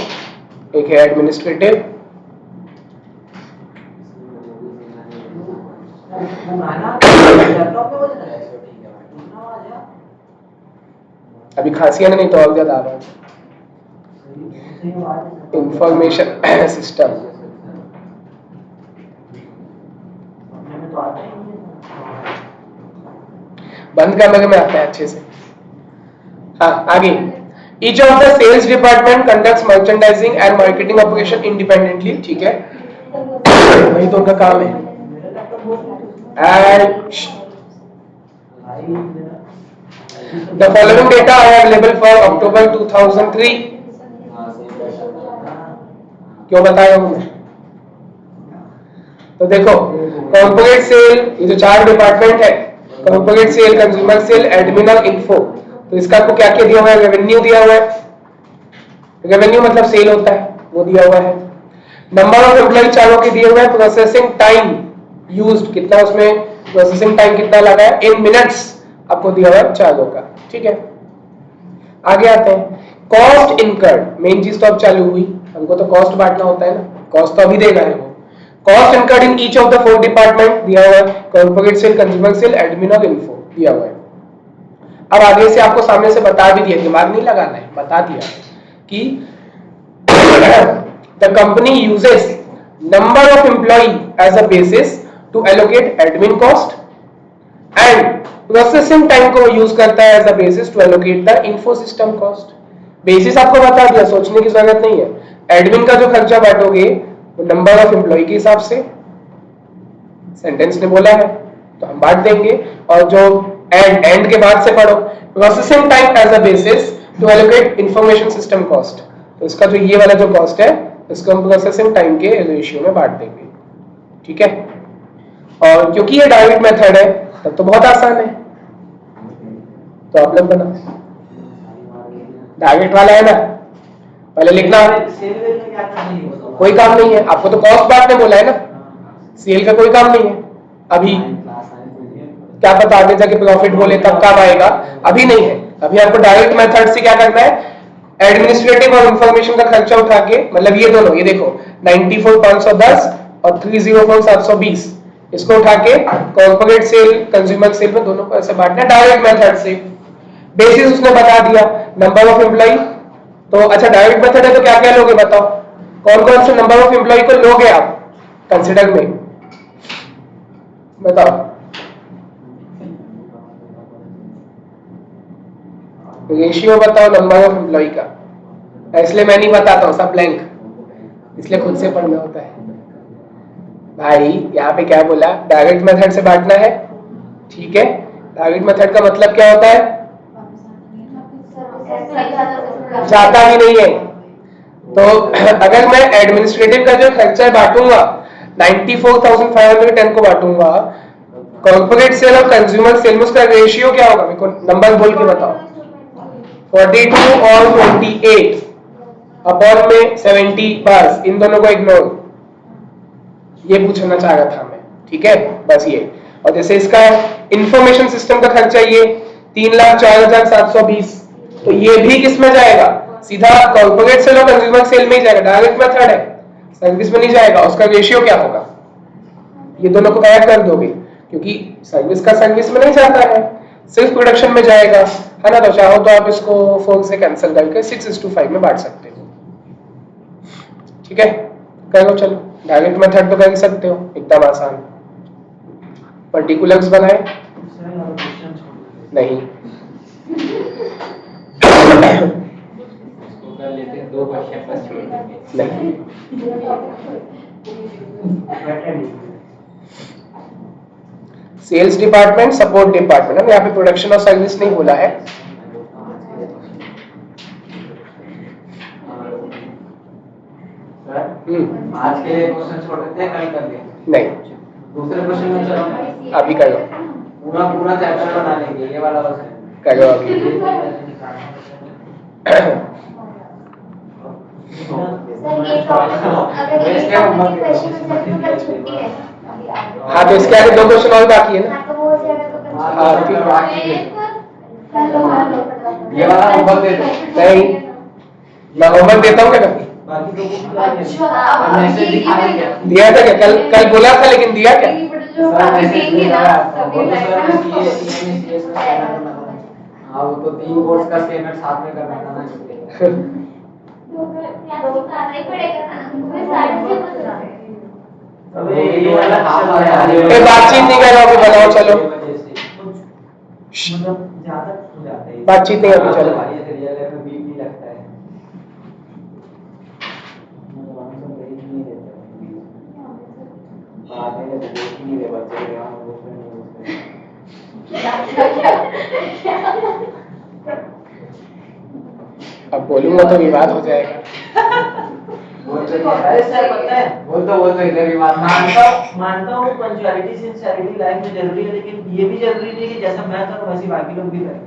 एक है एडमिनिस्ट्रेटिव, अभी खांसी नहीं तो और ज्यादा आ रहा है। इंफॉर्मेशन सिस्टम, बंद करने में आता है अच्छे से। हाँ, आगे Each of the sales department conducts merchandising and marketing operation independently. ठीक है, वही तो उनका काम है। And the following data are available for October 2003. क्यों बताया हूँ मैं? तो देखो, कॉर्पोरेट सेल, ये जो 4 डिपार्टमेंट है, corporate cell, consumer cell, admin और इन्फो, तो इसका आपको क्या क्या दिया हुआ है? रेवेन्यू दिया हुआ है, रेवेन्यू मतलब सेल होता है, वो दिया हुआ है। नंबर ऑफ एम्प्लॉय चारों के दिए हुए हैं। प्रोसेसिंग टाइम यूज्ड कितना, उसमें प्रोसेसिंग टाइम कितना लगा है इन मिनट्स आपको दिया हुआ है चारों का। ठीक है, आगे आते हैं। कॉस्ट इनकर्ड, मेन चीज तो अब चालू हुई, हमको तो कॉस्ट बांटना होता है ना, कॉस्ट तो अभी देगा है वो। Cost incurred in each of the 4 department दिया हुआ है, corporate cell, consumer cell, admin और इन्फो दिया हुआ है। अब आगे से आपको सामने से बता भी दिया, दिमाग नहीं लगाना है, बता दिया कि the company uses number of employee as a basis to allocate admin cost and processing time को यूज करता है as a basis to allocate the info system cost. Basis आपको बता दिया, सोचने की जरूरत नहीं है। एडमिन का जो खर्चा बांटोगे वो नंबर ऑफ एम्प्लॉय के हिसाब से, सेंटेंस ने बोला है तो हम बांट देंगे। और जो एंड के बाद से पढ़ो, processing time as a basis to allocate information system cost. तो इसका जो ये वाला जो कॉस्ट है इसको हम प्रोसेसिंग टाइम के रेशियो में बांट देंगे, ठीक है। और क्योंकि ये डायरेक्ट मेथड है तब तो बहुत आसान है, तो आप लोग बना डायरेक्ट वाला है ना, पहले लिखना, कोई काम नहीं है आपको, तो कॉस्ट बांटने बोला है ना, सेल का कोई काम नहीं है। अभी क्या पता आगे जाके प्रॉफिट बोले तब काम आएगा, अभी नहीं है। अभी आपको डायरेक्ट मेथड से क्या करना है, एडमिनिस्ट्रेटिव और इंफॉर्मेशन का खर्चा उठा के, मतलब ये दोनों, ये देखो 94,510 और 304,720, इसको उठा के कॉर्पोरेट सेल, कंज्यूमर सेल में दोनों को ऐसे बांटना है डायरेक्ट मेथड से। बेसिस उसने बता दिया, नंबर ऑफ एम्प्लॉय। तो अच्छा डायरेक्ट मेथड है तो क्या क्या लोगे बताओ, कौन कौन से नंबर ऑफ एम्प्लॉय को लोगे आप कंसिडर में, बताओ। रेशियो बताओ नंबर ऑफ एम्प्लॉय का, इसलिए मैं नहीं बताता हूँ, सब ब्लैंक, इसलिए खुद से पढ़ना होता है भाई। यहाँ पे क्या बोला, डायरेक्ट मेथड से बांटना है, ठीक है। डायरेक्ट मेथड का मतलब क्या होता है, जाता ही नहीं है। तो अगर मैं एडमिनिस्ट्रेटिव का जो खर्चा बांटूंगा 94,510 को बांटूंगा, कॉर्पोरेट सेल और कंज्यूमर सेल में उसका रेशियो क्या होगा, मेरे को नंबर बोल के बताओ। 42 और 28 अपॉन में 70, बस इन दोनों को इग्नोर, ये पूछना चाह रहा था मैं, ठीक है, बस ये। और जैसे इसका इंफॉर्मेशन सिस्टम का खर्चा ये 3,04,720, तो ये भी किस में जाएगा, सीधा कॉर्पोरेट सेल और कंज्यूमर सेल में ही जाएगा, डायरेक्ट मेथड है, सर्विस में नहीं जाएगा। उसका रेशियो क्या होगा, ये दोनों को ऐड कर दोगे, क्योंकि सर्विस का सर्विस में नहीं जाता है, सिर्फ प्रोडक्शन में जाएगा, है ना। तो चाहो तो आप इसको 4 से कैंसिल करके 6:5 में बांट सकते हो, ठीक है। करो चलो, डायरेक्ट मेथड तो कर सकते हो, एकदम आसान। पर्टिकुलर्स बनाए नहीं कर लेते हैं, 2 क्वेश्चन बस छोड़ देंगे। नहीं, सेल्स डिपार्टमेंट, सपोर्ट डिपार्टमेंट, हम यहाँ पे प्रोडक्शन और सर्विस नहीं बोला है। आज के लिए क्वेश्चन छोड़ देते हैं, कल कर लेंगे। नहीं, दूसरे क्वेश्चन में चलो, अभी कर लो, पूरा चैप्टर बना लेंगे, ये वाला बस है। कर लो अभी। सर ये टॉपिक अगर ये टॉपिक क्वेश्चन हो जाए तो कल छुट्टी है। हाँ तो इसके आगे 2 क्वेश्चन और बाकी है ना। हाँ तो वो हो जाएगा तो कल हाँ ठीक है, ये वाला होमवर्क दे दो। नहीं मैं होमवर्क देता हूँ क्या कभी, बाकी दो अच्छा मैसेज दिखा दिया। दिया था क्या, कल बोला था लेकिन दिया क्या। सर मैसेज नहीं आया आपको, बोलो सर ये का स्कैनर बना है। हाँ वो तो 3 कोर्स का स्कैनर साथ में करना था ना, इसलिए अबे ये वाला हाफ आ रहा है। ए बातचीत नहीं कर रहा हूँ, अभी बनाओ चलो, मतलब ज्यादा हो जाता है, बातचीत नहीं अभी चलो। भाई ये रियल लाइफ में बीट नहीं लगता है। बात है कि देख ही नहीं रहे बच्चे, यहाँ वो अब बोलूंगा तो विवाद हो जाएगा। अरे सर पता है, वो तो इधर भी बात मानता हूँ पंक्चुअलिटी सिंसियरिटी लाइफ में जरूरी है, लेकिन ये भी जरूरी नहीं कि जैसा मैं करूँ वैसे बाकी लोग भी करें।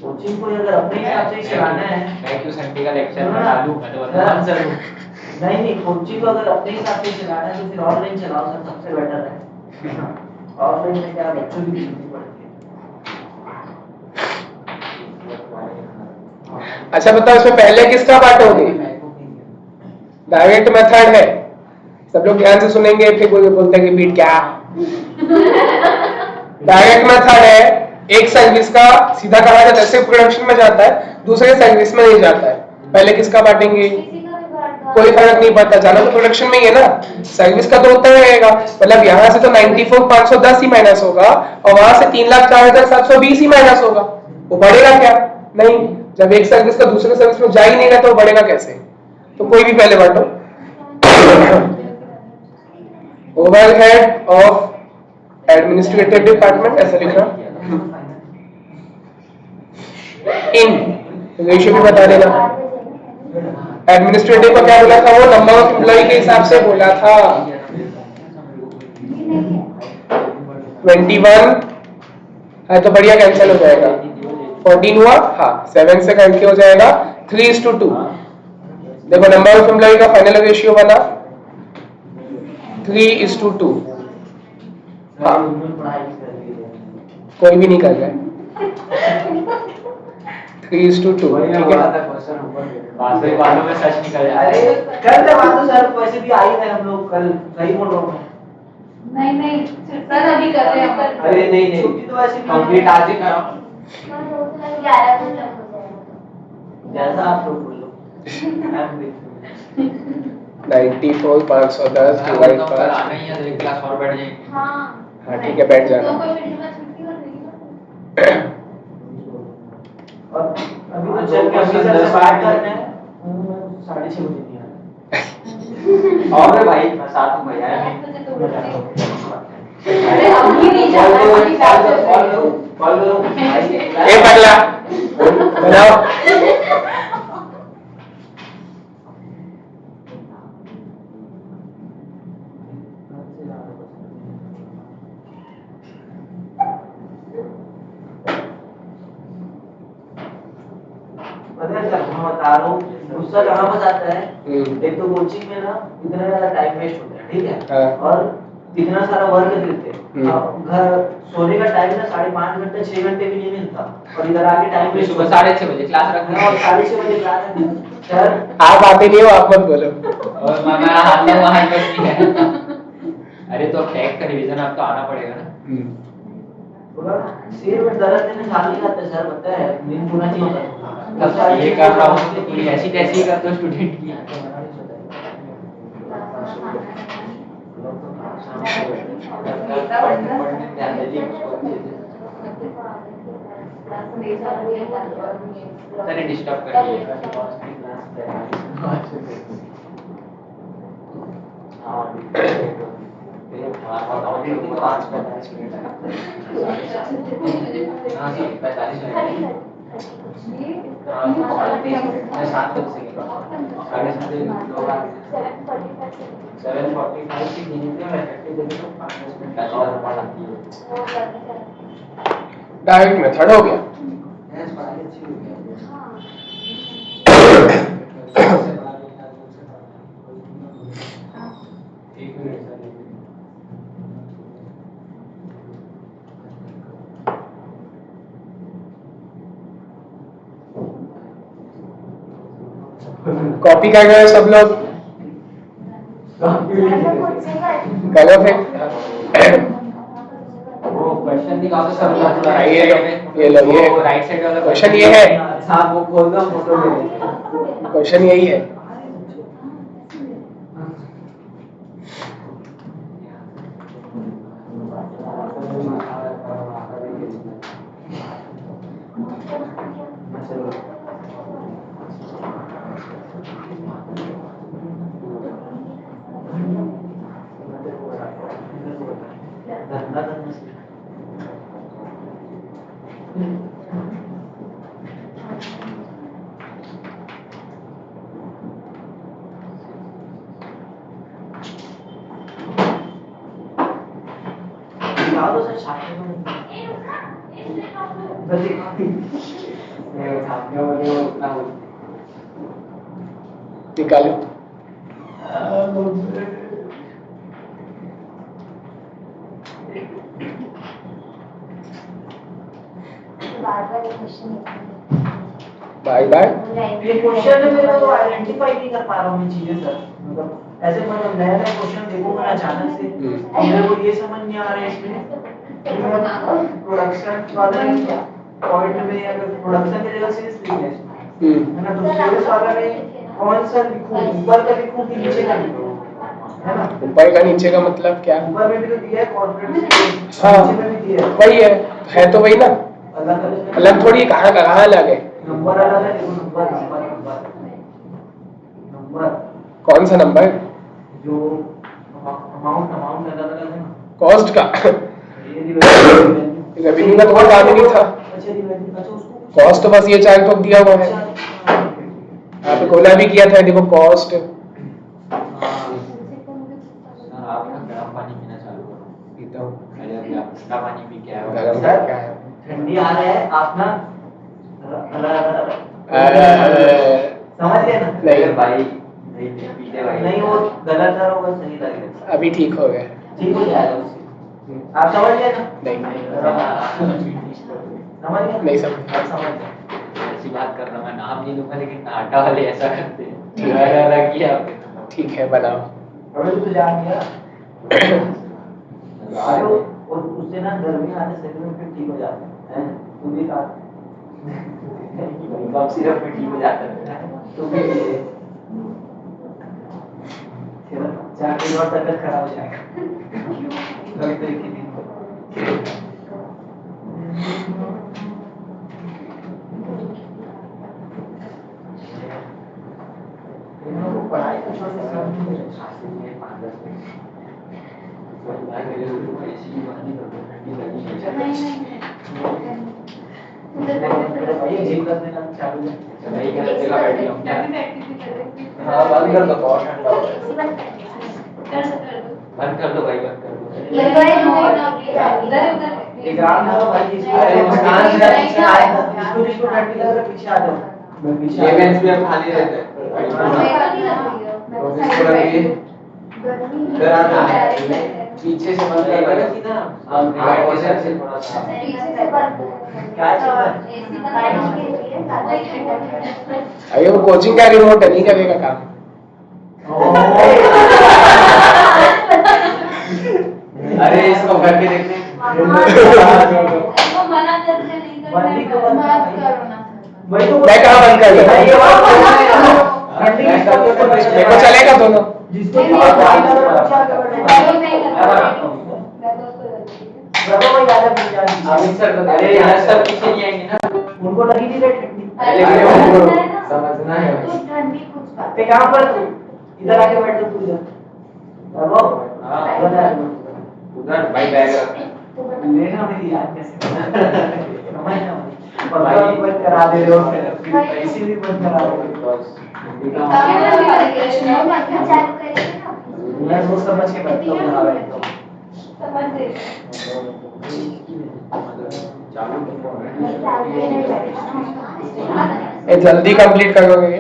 कोचिंग को अगर अपने हिसाब से चलाना है, थैंक यू संडे का लेक्चर में चालू नहीं कोचिंग को अगर अपने हिसाब से चलाना है तो फिर ऑनलाइन चलाओ सर, सबसे बेटर है। ऑफलाइन में क्या बच्चों की छुट्टी पड़ती है। अच्छा बताओ इसमें पहले किसका बांटोगे, डायरेक्ट मेथड है, सब लोग ध्यान से सुनेंगे, फिर कोई बोलते हैं कि बीट क्या। डायरेक्ट मेथड है, एक सर्विस का सीधा कहा जाता है, सिर्फ प्रोडक्शन में जाता है, दूसरे सर्विस में नहीं जाता है। पहले किसका बांटेंगे, किसी का भी बांट दो कोई फर्क नहीं पड़ता, जाना तो प्रोडक्शन में ही है ना, सर्विस का तो होता ही रहेगा। मतलब यहाँ से तो 94,510 ही माइनस होगा और वहां से 3,04,720 ही माइनस होगा, वो बढ़ेगा क्या? नहीं, जब एक सर्विस का दूसरे सर्विस में जा ही नहीं रहा तो वो बढ़ेगा कैसे? तो कोई भी पहले बढ़ लो। ओवरहेड ऑफ एडमिनिस्ट्रेटिव डिपार्टमेंट ऐसा लिखना, इन रेशियो भी बता देना। एडमिनिस्ट्रेटिव का क्या बोला था? वो नंबर ऑफ एम्प्लॉय के हिसाब से बोला था। 21 है तो बढ़िया, कैंसिल हो जाएगा। 14 हुआ, हाँ 7 से कैंसिल हो जाएगा। 3:2 देखो, नंबर ऑफ एम्प्लॉय का फाइनल रेशियो बना 3:2। हाँ, कोई भी नहीं कर रहा है। 3:2, ठीक है। बालों में सच निकल जाता है। अरे कल जब बात तो सर वैसे भी आई थे हम लोग, कल सही बोल रहा हूँ मैं। नहीं सर अभी कर रहे हैं। अरे नहीं छुट्टी तो वैसे भी कंप्लीट आज ही करो, जैसा आप लोग बोलो। 94,510 डिवाइड कल बाय, आना ही है तो एक क्लास और बैठ जाएंगे। हाँ ठीक है, बैठ जाना। और अभी तो चल के अभी सर से बात करना है। 6:30 बजे नहीं आना। और भाई मैं साथ में भैया है। अरे अभी नहीं जाना है, अभी कॉल करो ए पगला, बनाओ। पता है सर, मैं बता रहा हूँ गुस्सा कहाँ बस आता है। एक तो कोचिंग में ना इतना ज्यादा टाइम वेस्ट होता है, ठीक है, हाँ। और इतना सारा वर्क देते हैं। अब घर सोने का टाइम ना 5.5 घंटे 6 घंटे भी नहीं मिलता, और इधर आके टाइम वेस्ट। सुबह 6:30 बजे क्लास रखना और 6:30 बजे क्लास है सर। आप आते नहीं हो, आप मत बोलो। और मैं आता हूँ वहाँ बस नहीं है। अरे तो टैग का रिवीजन आपको आना पड़ेगा ना। थोड़ा सिर में दर्द देने चालू जाता है सर, पता है, नींद पूरा नहीं होता। तब ये कर रहा हूँ तो पूरी ऐसी तैसी कर दो स्टूडेंट की। सर डिस्टर्ब कर दिया। हाँ सर 45 मिनट। मैं 7 बजे से 7:45 की गिनती में इफेक्टिव देखे तो 5 मिनट का और पढ़ आती है। डायरेक्ट मेथड हो गया। पढ़ाई अच्छी हो गई। एक मिनट सर। कॉपी कर गए सब लोग? करो फिर। वो क्वेश्चन दिखाओ तो सर थोड़ा ये लो, ये राइट साइड वाला क्वेश्चन ये है, साहब वो खोल दो, फोटो ले लेंगे। क्वेश्चन यही है। दिखाओ तो सर छापने को। निकालो। Bye bye. ये क्वेश्चन में मेरा तो आइडेंटिफाई नहीं कर पा रहा हूँ मैं चीजें सर, मतलब ऐसे मतलब नया नया क्वेश्चन देखूंगा अचानक से, मेरे को ये समझ नहीं आ रहा है इसमें प्रोडक्शन वाले पॉइंट में, अगर प्रोडक्शन की जगह सेल्स लिखना है ना, तो सेल्स वाला में कौन सा लिखूं, ऊपर का लिखूं कि नीचे का लिखूं, है ना? ऊपर का नीचे का मतलब क्या? ऊपर में भी तो दिया है कॉर्पोरेट, हाँ नीचे में भी दिया है, वही है तो वही ना, अलग अलग अलग थोड़ी, कहाँ अलग है? नंबर अलग है, देखो नंबर नंबर नंबर नंबर कौन सा नंबर? जो अमाउंट अमाउंट अलग अलग है ना, कॉस्ट का? ये रिवेन्यू रेवेन्यू का तो कोई काम ही नहीं था। अच्छा रिवेन्यू, अच्छा उसको कॉस्ट तो बस ये चार तो दिया हुआ है, यहाँ पे खोला भी किया था, देखो कॉस्ट। सर आपका गर्म पानी पीना चालू करो। पीता हूँ। अरे अभी आप ठंडा पानी पी के आए हो। गरम सर, क्या है? ठंडी आ रहा है आप ना समझ गए ना? नहीं। अरे भाई नहीं नहीं पीते भाई। नहीं वो गलत है, वो सही लगेगा, अभी ठीक हो गया। ठीक हो जाएगा उससे। आप समझ गए ना? नहीं समझ गए? नहीं समझ। आप समझ गए। ऐसी बात कर रहा हूँ, मैं नाम नहीं लूंगा लेकिन नाटा वाले ऐसा करते हैं। ठीक है। अलग किया आपने। ठीक है बनाओ। अभी तो जान गया। अरे वो उससे ना गर्मी आने से भी फिर ठीक हो जाता है, तू भी खा। कब सिरप में ठीक हो जाता है, तू भी ले। चार दिन और तक खराब हो जाएगा। कभी तो एक ही दिन पढ़ाई तो छोड़ के सब नहीं है। ये जिम करने का चालू है। नहीं गलत जगह बैठी हूँ क्या? हाँ बंद कर दो, बहुत ठंडा हो रहा है। बंद कर दो भाई, बंद कर दो। एग्जाम ना हो भाई, इसको मुस्कान से पीछे आए, जिसको जिसको ठंडी लग रहा है पीछे आ जाओ। मैं पीछे ये बेंच भी अब खाली रहता है। इधर आ जाओ। पीछे से बंद कर देगा सीधा। हाँ, से थोड़ा सा। क्या अरे वो कोचिंग का रिमोट है, नहीं करेगा काम। अरे इसको करके देखते हैं। बंदी को बंद वही तो मैं कहाँ बंद कर दूँ? ठंडी मेरे को चलेगा दोनों। जिसको अरे यार सब पीछे नहीं आएंगे ना। उनको लगी नहीं रही ठंडी। समझना है। एक काम कर तू, इधर आके बैठ जा तू इधर। हाँ। इधर आ। उधर भाई बैग रख। लेना मेरी याद कैसे समझ ना भाई बंद करा दे रहे हो, पैसे भी बंद करा दे रहे हो। मैं सोच समझ के बैठता हूँ, यहाँ बैठता हूँ। ये जल्दी कंप्लीट करोगे?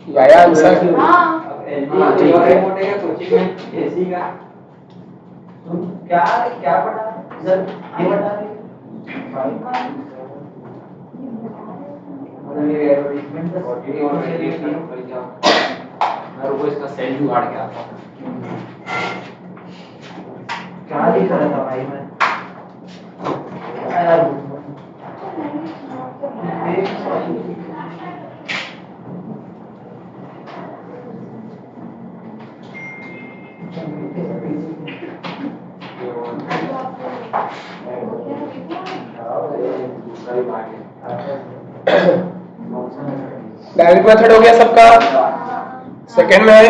या आंसर? तुम क्या क्या पढ़ा सर, ये बता रहे एडवर्टाइजमेंट मैं रुको इसका सेल जुगाड़ के आता हूँ। क्या लिख रहा था भाई मैं यार डायरेक्ट मेथड हो गया सबका। सेकंड में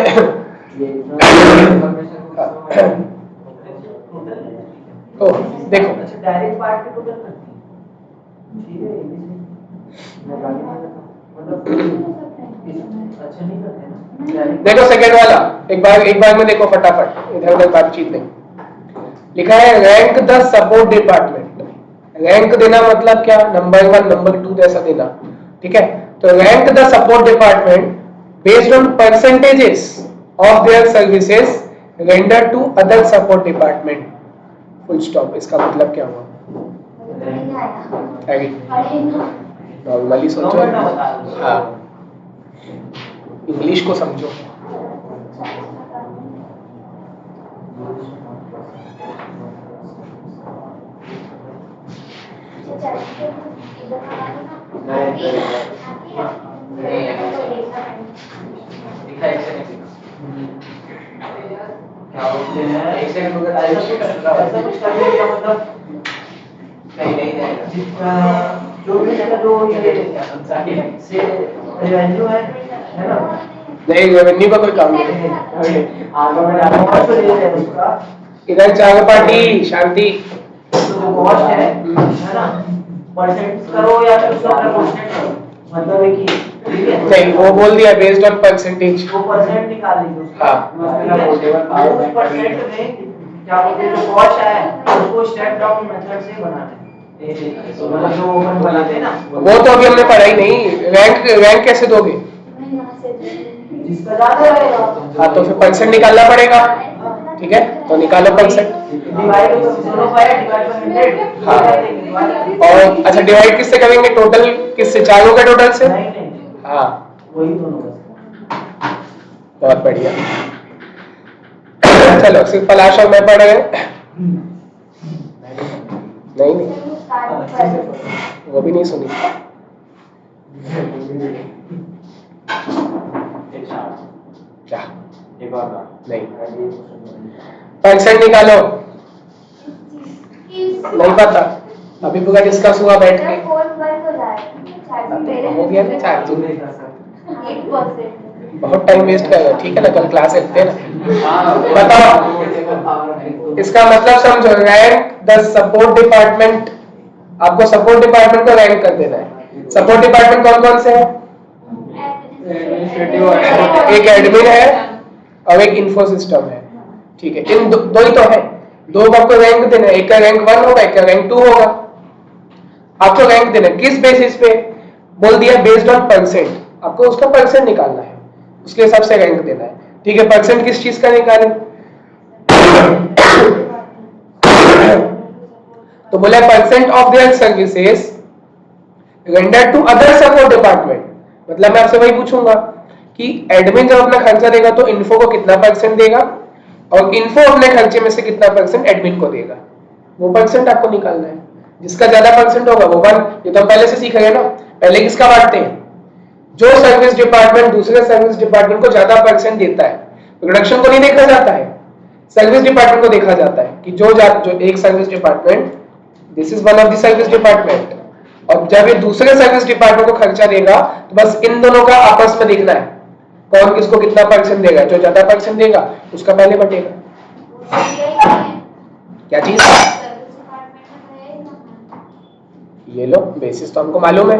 तो देखो अच्छा डायरेक्ट पार्ट पे टोटल करती है, ठीक है, मैं गाली मार देता हूं, मतलब अच्छा नहीं करते ना। देखो सेकंड वाला, एक बार में देखो फटाफट, इधर उधर बातचीत नहीं। लिखा है rank the support department. Rank देना मतलब क्या? नंबर 1 नंबर 2 जैसा देना, ठीक है। तो rank the support department based on percentages of their services render to other support department, full stop. इसका मतलब क्या हुआ? नॉर्मली सोचो, हाँ इंग्लिश को समझो। ये चैलेंज को इधर लगा दो ना। नहीं, आती है? नहीं, तो देखना पड़ेगा। दिखा एक सेकंड क्या बोलते हैं एक सेकंड रुको ऐसा कुछ करने का मतलब नहीं जितना जो भी जगह जो ये से रेवेन्यू है ना नहीं, रेवेन्यू का कोई काम नहीं है। आगे में डालूंगा तो ये है उसका इधर चांग पार्टी शांति। तो जो कॉस्ट है ना परसेंट करो या फिर उसका परसेंट करो मतलब है कि ठीक है नहीं, वो बोल दिया बेस्ड ऑन परसेंटेज। वो परसेंट निकाल लीजिए उसका हाँ। उस परसेंट में क्या बोलते हैं जो कॉस्ट है उसको स्टेप डाउन मेथड से बनाना है मतलब जो ओपन बनाते हैं ना वो तो अभी हमने पढ़ा ही नहीं। रैंक कैसे दोगे? जिसका ज्यादा रहेगा हाँ, तो फिर परसेंट निकालना पड़ेगा। ठीक है, तो निकालो परसेंट। डिवाइड दोनों बाय डिवाइड बाय 100 हाँ। और अच्छा, डिवाइड किससे करेंगे? टोटल किससे? चारों के टोटल से? नहीं हाँ, वही दोनों का बहुत बढ़िया। चलो, सिर्फ पलाश और मैं पढ़ रहे हैं। नहीं, वो भी नहीं सुनी। क्या? एक और बात नहीं, परसेंट निकालो। नहीं पता, अभी पूरा डिस्कस हुआ बैठ के। हो गया ना चार्जिंग। बहुत टाइम वेस्ट कर रहे हो। ठीक है ना, कल क्लास रखते हैं ना। बताओ, इसका मतलब समझो। Rank the support department. आपको सपोर्ट डिपार्टमेंट को रैंक कर देना है। सपोर्ट डिपार्टमेंट कौन कौन से है? एक एडमिन है और एक इन्फो सिस्टम है। ठीक है, इन दो ही तो है। दो को आपको रैंक देना है। एक का रैंक 1 होगा, एक का रैंक 2 होगा। आपको रैंक देना है किस बेसिस पे? बोल दिया बेस्ड ऑन परसेंट। आपको उसका परसेंट निकालना है, उसके हिसाब से रैंक देना है। ठीक है, परसेंट किस चीज का निकालें? तो बोला percent of their services rendered to other support department. मतलब मैं आपसे वही पूछूंगा कि एडमिन जब अपना खर्चा देगा तो इन्फो को कितना परसेंट देगा और इन्फो अपने खर्चे में से कितना परसेंट एडमिन को देगा। वो परसेंट आपको निकालना है। जिसका ज्यादा परसेंट होगा वो 1। ये तो पहले से सीख गए ना। पहले किसका बांटते हैं? जो सर्विस डिपार्टमेंट दूसरे सर्विस डिपार्टमेंट को ज्यादा परसेंट देता है। प्रोडक्शन को नहीं देखा जाता है, सर्विस डिपार्टमेंट को देखा जाता है कि जो एक service department, this is one of the service department, और जब ये दूसरे सर्विस डिपार्टमेंट को खर्चा देगा तो बस इन दोनों का आपस में देखना है कौन किसको कितना परसेंट देगा। जो ज्यादा परसेंट देगा उसका पहले बटेगा। क्या चीज? ये लो, बेसिस तो हमको मालूम है।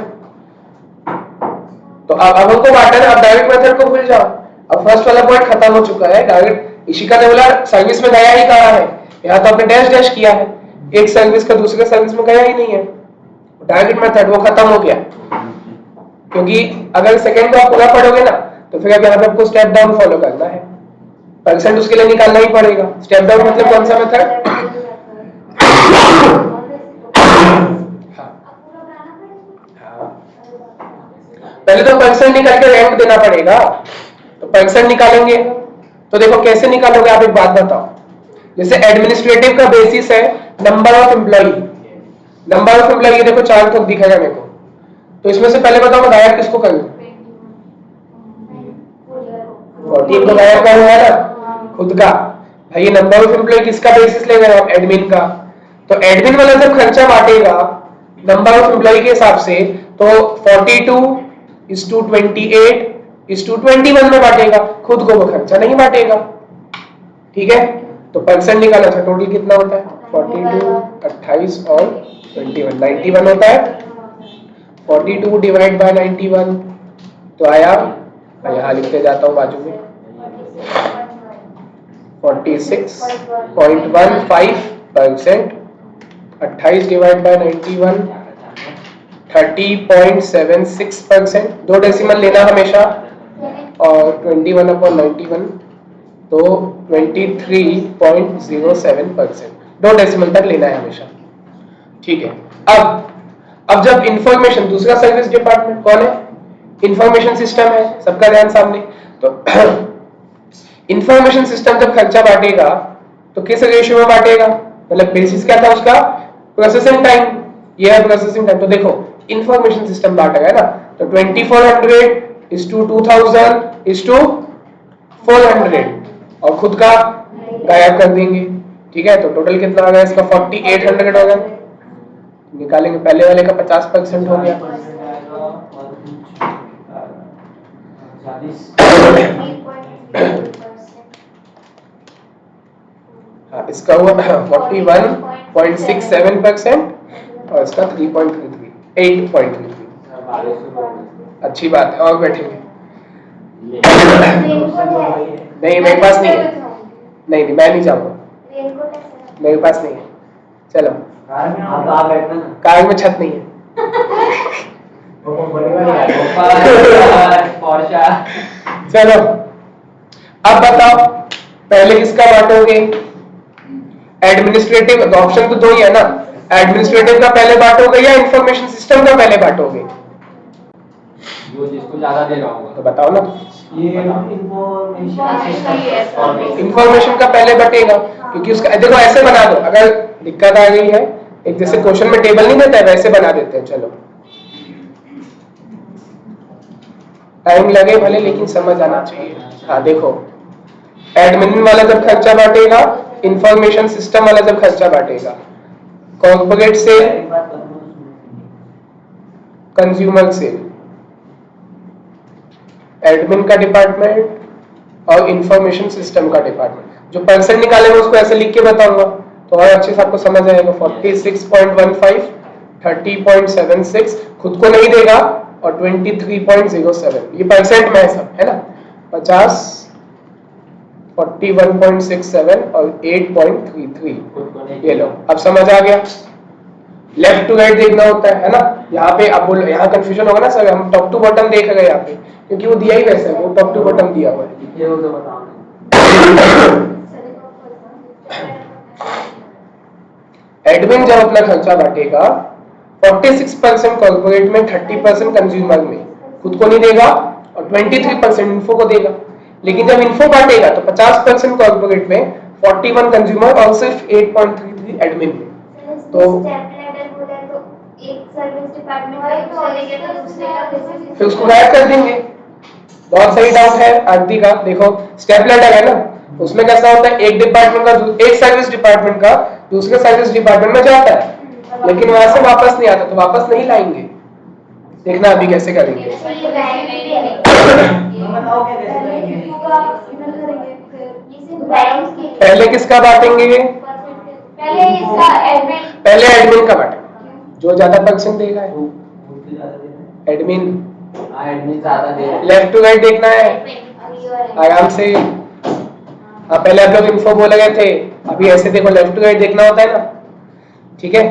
तो अब हमको बांटना है। अब डायरेक्ट मेथड को भूल जाओ। अब फर्स्ट वाला पॉइंट खत्म हो चुका है। डायरेक्ट इशिका ने बोला सर्विस में गया ही कहा है, यहाँ तो आपने डैश डैश किया है। एक सर्विस का दूसरे सर्विस में गया ही नहीं है। टारगेट मेथड वो खत्म हो गया। क्योंकि अगर सेकंड को आप पूरा पढ़ोगे ना तो फिर अब यहाँ पे आपको स्टेप डाउन फॉलो करना है। परसेंट उसके लिए निकालना ही पड़ेगा। स्टेप डाउन मतलब कौन सा मेथड? पहले तो परसेंट निकाल के रैंक देना पड़ेगा। तो परसेंट निकालेंगे तो देखो कैसे निकालोगे आप, एक बात बताओ। जैसे एडमिनिस्ट्रेटिव का बेसिस है number of employee. Number of employee ये देखो 4 तक दिखेगा मेरे को। तो इसमें से पहले बताओ मैं गायब किसको करूं? 14 को गायब करूंगा ना, खुद का। भाई ये नंबर ऑफ एम्प्लॉई किसका बेसिस ले रहे हो आप? एडमिन का। तो एडमिन वाला जब खर्चा बांटेगा नंबर ऑफ एम्प्लॉई के हिसाब से तो 42:28:21 में बांटेगा। खुद को वो खर्चा नहीं बांटेगा। ठीक है, तो परसेंट निकाला था। टोटल कितना होता है? 42, 28 और 21, 91 होता है। 42 डिवाइड बाय 91 तो आया, यहाँ लिखते जाता हूँ बाजू में, 46.15%। 28 डिवाइड बाय 91 30.76%। 2 डेसिमल लेना हमेशा, और 21/91 तो 23.07%। 2 डेसिमल तक लेना है हमेशा। ठीक है, अब जब इंफॉर्मेशन, दूसरा सर्विस डिपार्टमेंट कौन है? इंफॉर्मेशन सिस्टम है। सबका ध्यान सामने। तो इंफॉर्मेशन सिस्टम जब खर्चा बांटेगा तो किस रेशियो में बांटेगा? मतलब बेसिस क्या था उसका? Processing time. ये है प्रोसेसिंग टाइम। तो देखो इंफॉर्मेशन सिस्टम बांटा गया ना, तो 2400 इज टू 2000 इज टू 400 और खुद का गायब कर देंगे। ठीक है, तो टोटल कितना आ गया इसका 4800 हो गया। निकालेंगे, पहले वाले का 50% हो गया। 3.3%. इसका हुआ 41.67% और इसका 8.33। अच्छी बात है, और बैठेंगे। नहीं मेरे पास नहीं है, नहीं मैं नहीं जाऊंगा, मेरे पास नहीं है। चलो आप बैठना ना। कार में छत नहीं है। चलो अब बताओ पहले किसका बांटोगे? एडमिनिस्ट्रेटिव, ऑप्शन तो दो ही है ना, एडमिनिस्ट्रेटिव का पहले बांटोगे या इंफॉर्मेशन सिस्टम का पहले बांटोगे? जो जिसको ज्यादा दे रहा होगा। तो बताओ ना। ये इंफॉर्मेशन का पहले बटेगा, क्योंकि उसका देखो ऐसे बना दो, अगर दिक्कत आ गई है, एक जैसे क्वेश्चन में टेबल नहीं देता है वैसे बना देते हैं। चलो टाइम लगे भले, लेकिन समझ आना चाहिए। हाँ देखो, एडमिन वाला जब खर्चा बांटेगा, इंफॉर्मेशन सिस्टम वाला जब खर्चा बांटेगा, corporate cell, consumer cell, admin का डिपार्टमेंट और इंफॉर्मेशन सिस्टम का डिपार्टमेंट। जो परसेंट निकालेंगे उसको ऐसे लिख के बताऊंगा तो और अच्छे से आपको समझ आएगा। 46.15, 30.76 खुद को नहीं देगा और 23.07 ये परसेंट में है सब, है ना। 50, 41.67 और 8.33 ये लो, अब समझ आ गया। लेफ्ट टू राइट देखना होता है ना। यहाँ पे अब बोलो, यहाँ कंफ्यूजन होगा ना सर, हम टॉप टू बॉटम देख रहे हैं यहाँ पे, क्योंकि वो दिया ही वैसा है, वो टॉप टू बॉटम दिया हुआ है। ये हो तो बताओ। एडमिन जब अपना खर्चा बांटेगा 46% कॉर्पोरेट में, 30% कंज्यूमर में, खुद को नहीं देगा और 23% इन्फो को देगा। लेकिन जब इन्फो बांटेगा तो 50% कॉर्पोरेट में, 41 कंज्यूमर और सिर्फ 8.33 एडमिन में। तो एक सर्विस डिपार्टमेंट का चलेगा तो दूसरे का कैसे? फिर उसको गायब कर देंगे। बहुत सही डाउट है आरती का। देखो स्टेप लैडर है ना, उसमें कैसा होता है, एक डिपार्टमेंट का, एक सर्विस डिपार्टमेंट का दूसरे सर्विस डिपार्टमेंट में जाता है, लेकिन वहां से वापस नहीं आता, तो वापस नहीं लाएंगे। देखना अभी कैसे करेंगे। बताओ क्या कैसे करेंगे। पहले किसका बांटेंगे? पहले एडमिन का बांटेंगे, जो ज्यादा परसेंट देगा एडमिन। एडमिन ज्यादा दे रहा है। लेफ्ट टू राइट देखना है आराम से। पहले आप लोग इन्फो बोले गए थे, अभी ऐसे देखो लेफ्ट टू राइट देखना होता है ना। ठीक है,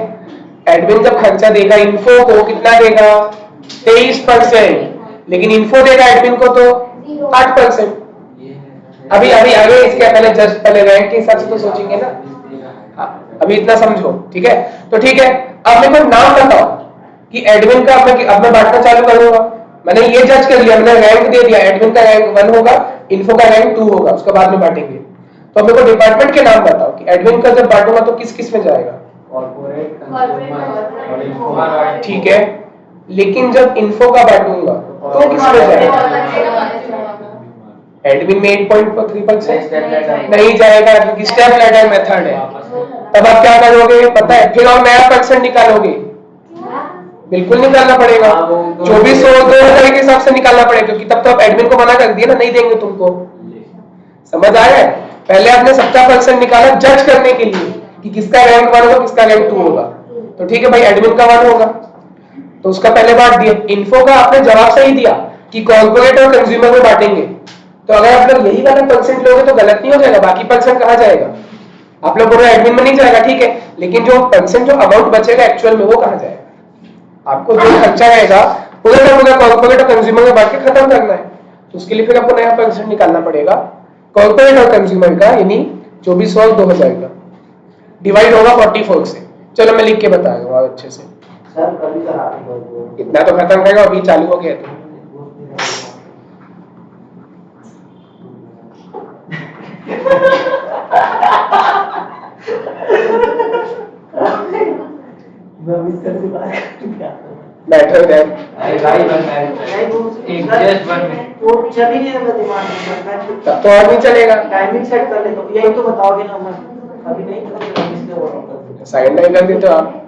एडमिन जब खर्चा देगा इन्फो को कितना देगा? 23%, लेकिन इन्फो देगा एडमिन को तो 8%। अभी अभी आगे इसके पहले जस्ट पहले रैंक के हिसाब से तो सोचेंगे ना। अभी इतना समझो, ठीक है। तो ठीक है, अब मेरे को नाम बताओ कि एडमिन का अब मैं बांटना चालू करूंगा। मैंने ये जज कर लिया, मैंने रैंक दे दिया, एडमिन का रैंक 1 होगा, इन्फो का रैंक 2 होगा, उसके बाद में बांटेंगे। तो अब मेरे को डिपार्टमेंट के नाम बताओ कि एडमिन का जब बांटूंगा तो किस किस में जाएगा? कॉर्पोरेट, कंज्यूमर और इन्फो। ठीक है, लेकिन जब इन्फो का बांटूंगा तो किस में जाएगा? एडमिन में 8.3% नहीं जाएगा, क्योंकि स्टेप लैडर मेथड है। तब आप क्या करोगे पता है? फिर और नया परसेंट निकालोगे। बिल्कुल निकालना पड़ेगा, 2400 और 2000 के हिसाब से निकालना पड़ेगा, क्योंकि तब तो आप एडमिन को मना कर दिया ना, नहीं देंगे तुमको। समझ आया है? पहले आपने 70% निकाला जज करने के लिए कि किसका रैंक 1 होगा, किसका रैंक 2 होगा। तो ठीक है भाई, एडमिन का 1 होगा तो उसका पहले बांट दिया। इन्फो का आपने जवाब सही दिया कि कॉर्पोरेट और कंज्यूमर में बांटेंगे, तो अगर आप लोग यही वाला परसेंट लोगे तो गलत नहीं हो जाएगा? बाकी परसेंट कहाँ जाएगा? आप लोग बोल रहे एडमिन में नहीं जाएगा, ठीक है, लेकिन जो परसेंट, जो अमाउंट बचेगा एक्चुअल में, वो कहाँ जाएगा? आपको जो खर्चा रहेगा पूरा का पूरा कॉर्पोरेट और कंज्यूमर में बांट के खत्म करना है, तो उसके लिए फिर आपको नया परसेंट निकालना पड़ेगा कॉर्पोरेट और कंज्यूमर का, यानी 2400 और 2000 का डिवाइड होगा 44 से। चलो मैं लिख के बता रहा हूँ अच्छे से। सर कभी कराते इतना तो खत्म करेगा, अभी चालू हो गया तो। मैं मिस्टर से बात क्या बैठो इधर। भाई भाई बस नहीं वो एक जस्ट 1 मिनट। वो चल ही नहीं रहा दिमाग में। तब तो और नहीं चलेगा। टाइमिंग सेट कर ले तो यही तो बताओगे ना मैं अभी नहीं तो इसलिए वो कर दूं। साइन नहीं कर देते हो आप।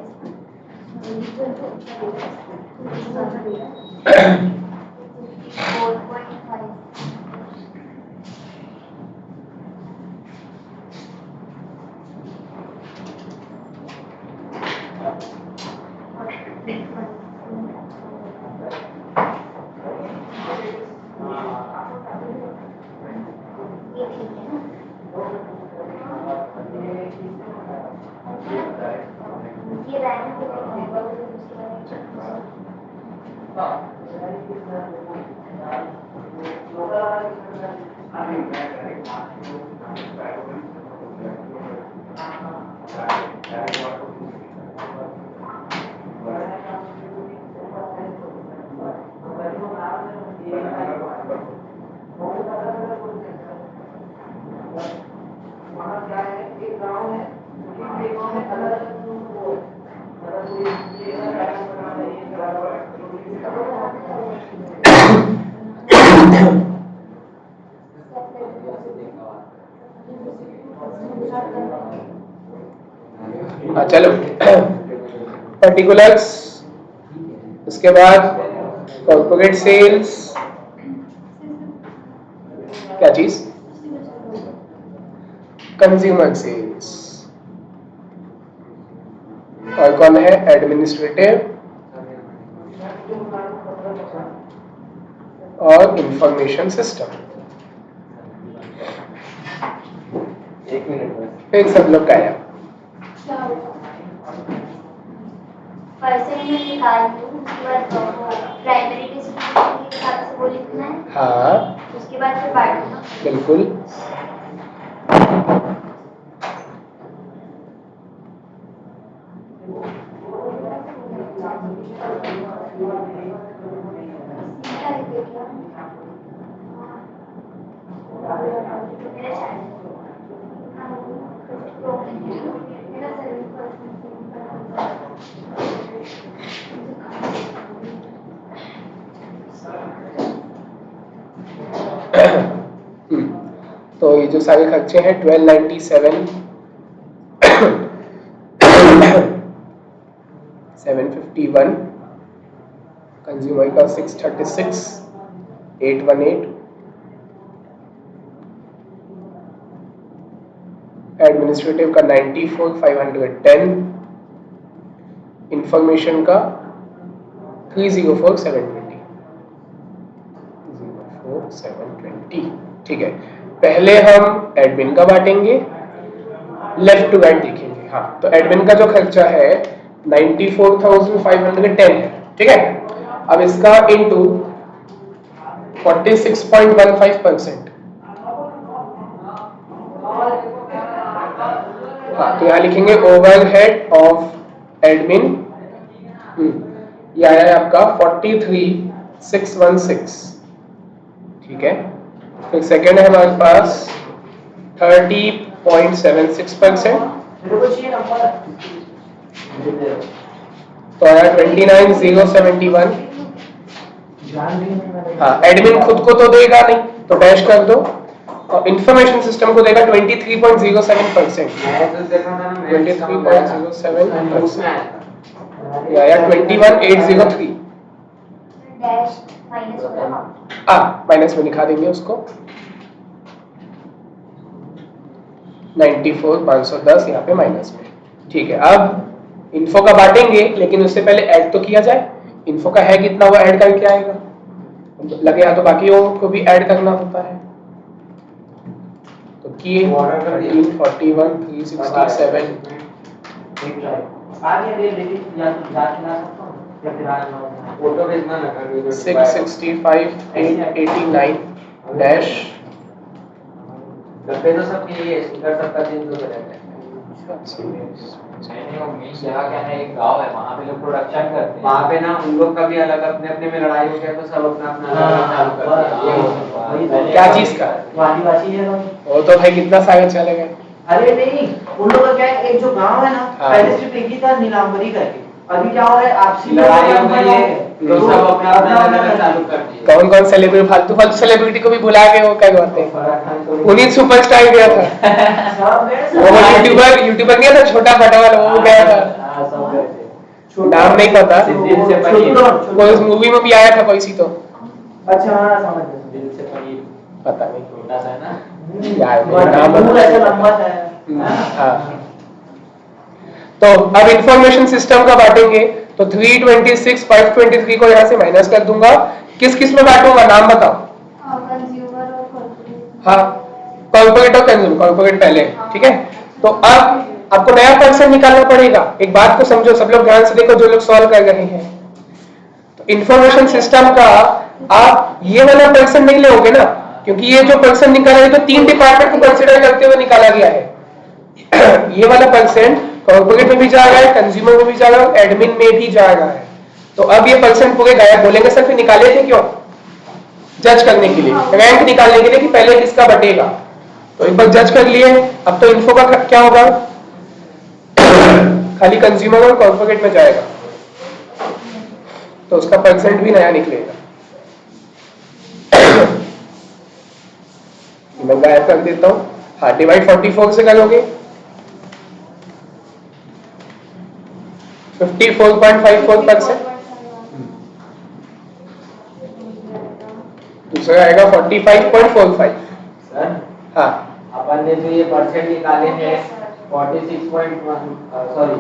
हाँ चलो पर्टिकुलर्स, उसके बाद कॉर्पोरेट सेल्स, क्या चीज, कंज्यूमर सेल्स, और कौन है एडमिनिस्ट्रेटिव और इंफॉर्मेशन सिस्टम। एक मिनट बस। फिर सब लोग का आया। परसेंट में निकाल दूं, उसके बाद प्राइमरी डिस्ट्रीब्यूशन के हिसाब से वो लिखना है। हाँ उसके बाद फिर बांटना। बिल्कुल। तो ये जो सारे खर्चे हैं 1297 751, कंज्यूमर का 636 818, एडमिनिस्ट्रेटिव का 94 510, इंफॉर्मेशन का 304 720 720। ठीक है, पहले हम एडमिन का बांटेंगे, लेफ्ट टू राइट देखेंगे। हाँ तो एडमिन का जो खर्चा है 94,510 है, ठीक है। अब इसका इनटू 46.15%। हाँ तो यहाँ लिखेंगे ओवरहेड ऑफ एडमिन, यह आया है आपका 43,616, ठीक है। फिर सेकेंड है हमारे पास 30.76%, मेरे को चाहिए नंबर तो आया 29,071। हाँ एडमिन खुद को तो देगा नहीं तो डैश कर दो, और इंफॉर्मेशन सिस्टम को देगा 23.07%। 23.07%, ये आया 21,803। डैश माइनस होगा। माइनस में दिखा देंगे उसको, 94,510 यहाँ पे माइनस में, ठीक है। अब इन्फो का बांटेंगे, लेकिन उससे पहले ऐड तो किया जाए। इन्फो का है कितना, वो ऐड करके आएगा, लगे तो बाकियों को भी ऐड करना होता है। तो किए 13, 41, 367, आगे दे लेकिन या तो जाके ला सकता हूं या फिर आ जाओ फोटो भेजना ना कर 665, 889 डैश। डब्बे तो सब के लिए स्पीकर सबका चेंज होता रहता है। नहीं वो मेन जगह क्या है, एक गांव है वहाँ पे लोग प्रोडक्शन करते हैं। वहाँ पे ना उन लोग का भी अलग अपने अपने में लड़ाई हो गया तो सब अपना अपना अलग चालू कर दिया। क्या चीज का, आदिवासी है लोग। वो तो भाई कितना सारे चले गए। अरे नहीं, उन लोगों का क्या है, एक जो गांव है ना हाँ। पहले सिर्फ एक ही था नीलांबरी करके, अभी क्या हो रहा है आपसी लड़ाई हो गई है तो सब अपना अपना करना चालू कर दिए। कौन कौन सेलिब्रिटी फालतू फालतू सेलिब्रिटी को भी बुला के वो क्या करते हैं, पुनीत सुपरस्टार गया था, सब गए, वो यूट्यूबर गया था छोटा फटा वाला, वो गया था, हाँ, सब गए थे। नाम नहीं पता, दिल से पनीर, वो इस मूवी में भी आया था कोई सी तो, अच्छा हाँ समझ गया। दिल से पनीर पता नहीं छोटा सा है ना। यार नाम नाम ऐसा लंबा था। हाँ। तो अब इंफॉर्मेशन सिस्टम का बांटेंगे तो 326 523 को यहाँ से माइनस कर दूंगा, किस किस में बांटूंगा नाम बताओ। कंज्यूमर और कॉर्पोरेट। हाँ कॉर्पोरेट और कंज्यूमर, कॉर्पोरेट पहले, ठीक है। तो अब आपको नया पर्सन निकालना पड़ेगा, एक बात को समझो सब लोग ध्यान से देखो जो लोग सॉल्व कर रहे हैं। तो इंफॉर्मेशन सिस्टम का आप ये वाला पर्सन नहीं लोगे ना, क्योंकि ये जो पर्सन निकाला है तो 3 डिपार्टमेंट को कंसिडर करते हुए निकाला गया है। ये वाला पर्सन कॉर्पोरेट में भी जा रहा है, कंज्यूमर में भी जा रहा है, एडमिन में भी जा रहा है। तो अब ये पर्सन पूरे गायब बोलेंगे सर फिर निकाले थे क्यों, जज करने के लिए, रैंक निकालने के लिए कि पहले किसका बटेगा। तो एक बार जज कर लिए, अब तो इन्फो का क्या होगा, खाली कंज्यूमर और कॉर्पोरेट में जाएगा, तो उसका परसेंट भी नया निकलेगा। मैं गायब कर देता हूं, हाँ डिवाइड 44 से करोगे 54.54%, दूसरा आएगा 45.45। सर हाँ अपन ने जो ये परसेंट निकाले हैं 46.1, सॉरी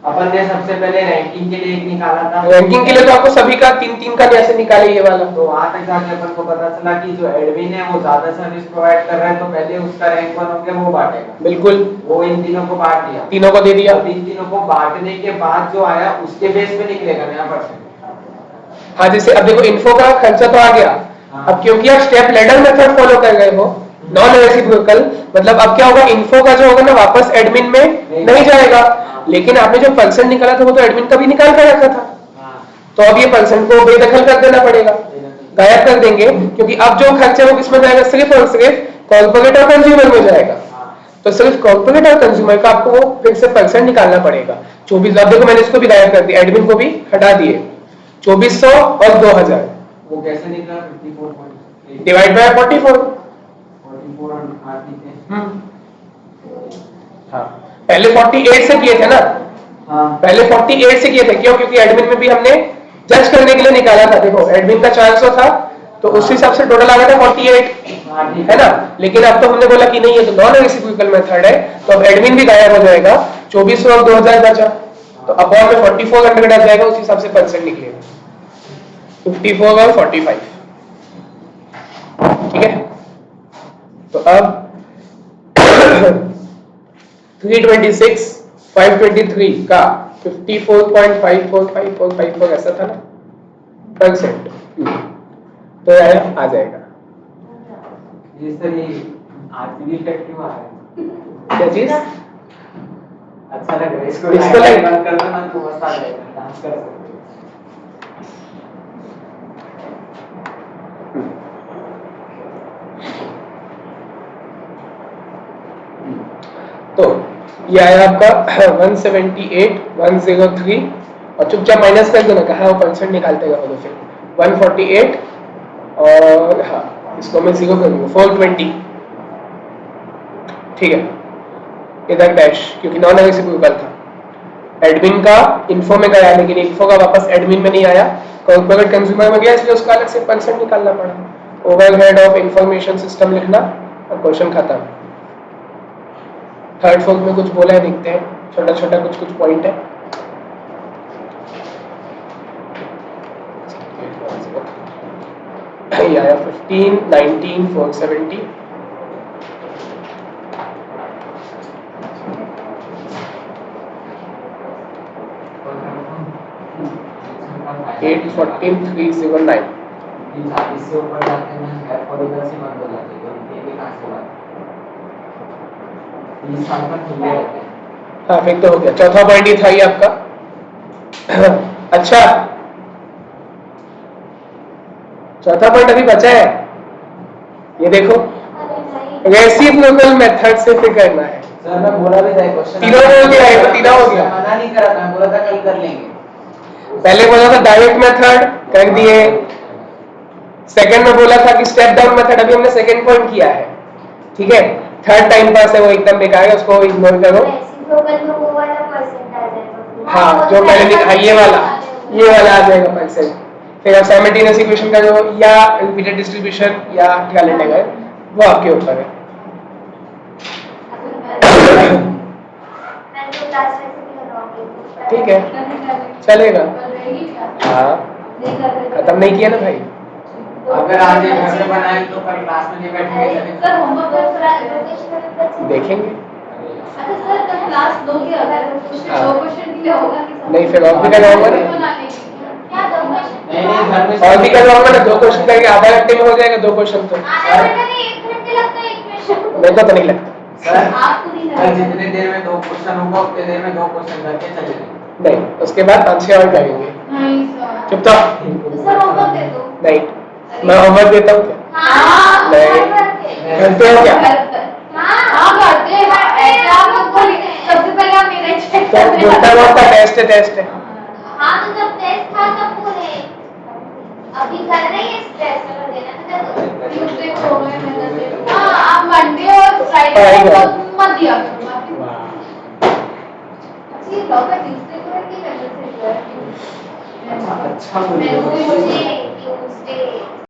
अपन ने सबसे पहले रैंकिंग के लिए एक निकाला था। रैंकिंग के लिए तो आपको सभी का 3-3 का जैसे निकाले ये वाला। तो वहां तक जाके अपन को पता चला कि जो एडमिन है वो ज्यादा सर्विस प्रोवाइड कर रहा है, तो पहले उसका रैंक 1 हो गया, वो बांटेगा। बिल्कुल, वो इन तीनों को बांट दिया, तीनों को दे दिया। अब इन तीनों को बांटने के बाद जो आया उसके बेस पे निकलेगा नया परसेंट। हाँ जैसे अब देखो इन्फो का खर्चा तो आ गया, अब क्योंकि आप स्टेप लैडर मेथड फॉलो कर रहे हो, नॉन रेसिप्रोकल, मतलब अब क्या होगा, इन्फो का जो होगा ना वापस एडमिन में नहीं जाएगा, लेकिन आपने जो परसेंट निकाला था वो तो एडमिन का भी निकाल कर रखा था, तो अब ये परसेंट को बेदखल कर देना पड़ेगा, गायब कर देंगे, क्योंकि अब जो खर्चा है वो किसमें जाएगा, सिर्फ और सिर्फ कॉर्पोरेट और कंज्यूमर में जाएगा। तो सिर्फ कॉर्पोरेट और कंज्यूमर का आपको वो फिर से परसेंट निकालना पड़ेगा। 24, अब देखो मैंने इसको भी गायब कर दिया, एडमिन को भी हटा दिए, 2400 और 2000 वो कैसे निकला 54.8 डिवाइड बाय 44। 44 और 8 निकले। हाँ पहले 48 से किए थे ना, हाँ पहले 48 से किए थे, क्यों, क्योंकि एडमिन में भी हमने जज करने के लिए निकाला था। देखो एडमिन का 400 था तो उस हिसाब से टोटल आ गया था 48, है ना, लेकिन अब तो हमने बोला कि नहीं ये तो नॉन रेसिप्रोकल मेथड है, तो अब एडमिन भी गायब हो जाएगा, 2400 और 2000 बचा, तो अपॉन में 4400 आ जाएगा, उस हिसाब से परसेंट निकलेगा 54 और 45, ठीक है। तो अब 326 523 का 54.545454 ऐसा था ना परसेंट, तो आ जाएगा। ये सर ये आरसीबी इफेक्ट क्यों आ रहा है? क्या चीज? अच्छा लग रहा है इसको, इसको लाइट like- बंद कर दो ना तो मस्त आ जाएगा, डांस कर सकते तो ये आया आपका 178 103 और चुपचाप माइनस कर दो ना, कहाँ वो परसेंट निकालते गए फिर 148 और हाँ इसको मैं 0 कर दूंगा 420, ठीक है, इधर डैश क्योंकि नॉन रेसिप्रोकल था, एडमिन का इन्फो में गया लेकिन इन्फो का वापस एडमिन में नहीं आया, कॉर्पोरेट कंज्यूमर में गया, इसलिए उसका अलग से परसेंट निकालना पड़ा। ओवरहेड ऑफ इंफॉर्मेशन सिस्टम लिखना और क्वेश्चन खत्म। थर्ड फोर्थ में कुछ बोला है, देखते हैं, छोटा छोटा कुछ कुछ पॉइंट है। ये आया 15 19 470 8 14 309। इससे ऊपर जाते हैं हेयर फॉल इधर से बंद हो जाते हैं, तो ये भी कहां से बात 30 साल तक खुले रहते हैं। हाँ फिर तो हो गया, चौथा पॉइंट ही था ये आपका। अच्छा चौथा पॉइंट अभी बचा है, ये देखो रेसिप्रोकल मेथड से फिर करना है। सर मैं बोला भी था क्वेश्चन तीनों हो गया, ये तो तीनों हो गया। मना नहीं करा था, मैं बोला था कल कर लेंगे। पहले बोला था डायरेक्ट मेथड कर दिए, सेकंड में बोला था कि स्टेप डाउन मेथड, अभी हमने सेकंड पॉइंट किया है, ठीक है। थर्ड टाइम पास है वो एकदम बेकार है, उसको इग्नोर करो। रेसिप्रोकल में वो वाला परसेंट आ जाएगा। हाँ, जो पहले लिखा ये वाला आ जाएगा परसेंट। फिर आप साइमल्टेनियस इक्वेशन करो या रिपीटेड डिस्ट्रीब्यूशन या गैलेंट एगर, वो आपके ऊपर है। मैं तो क्लास में भी लगाऊंगी। ठीक है, चलेगा। हाँ, खत्म नहीं किया ना भाई। अगर आज ये घर में बनाए तो कल क्लास में नहीं बैठेंगे चलेगा। सर होमवर्क देखेंगे अच्छा सर कल क्लास दोगे अगर क्वेश्चन हाँ। 2 क्वेश्चन के लिए होगा कि नहीं, फिर और भी करवाऊंगा ना। क्या दो क्वेश्चन? नहीं घर में और भी करवाऊंगा ना, 2 क्वेश्चन करके आधा घंटे में हो जाएगा, 2 क्वेश्चन तो। आधा घंटा नहीं, 1 घंटे लगता है एक क्वेश्चन। मेरे को तो नहीं लगता। सर आपको नहीं कल लगेगा जितने देर में 2 क्वेश्चन होगा उतने देर में 2 क्वेश्चन करके चले जाएंगे। नहीं, उसके बाद 5-6 और करेंगे। नहीं सर चुपचाप। तो सर होमवर्क दे दो नहीं, मैं होमवर्क देता हूँ क्या? हाँ, नहीं। करते हो क्या? हाँ करते हैं ऐसा आप लोग को सबसे पहले आप मेरा चेक तो बोलता बहुत का टेस्ट है हाँ, तो जब टेस्ट था तब पूरे अभी कर रहे हैं स्ट्रेस देना था तो ट्यूसडे को हो गए वेडनेसडे हाँ आप मंडे और फ्राइडे आएगा। को मत दिया करो अच्छा ये ब्लॉग का ट्यूसडे को है कि वेडनेसडे को है अच्छा Wednesday को है। ट्यूसडे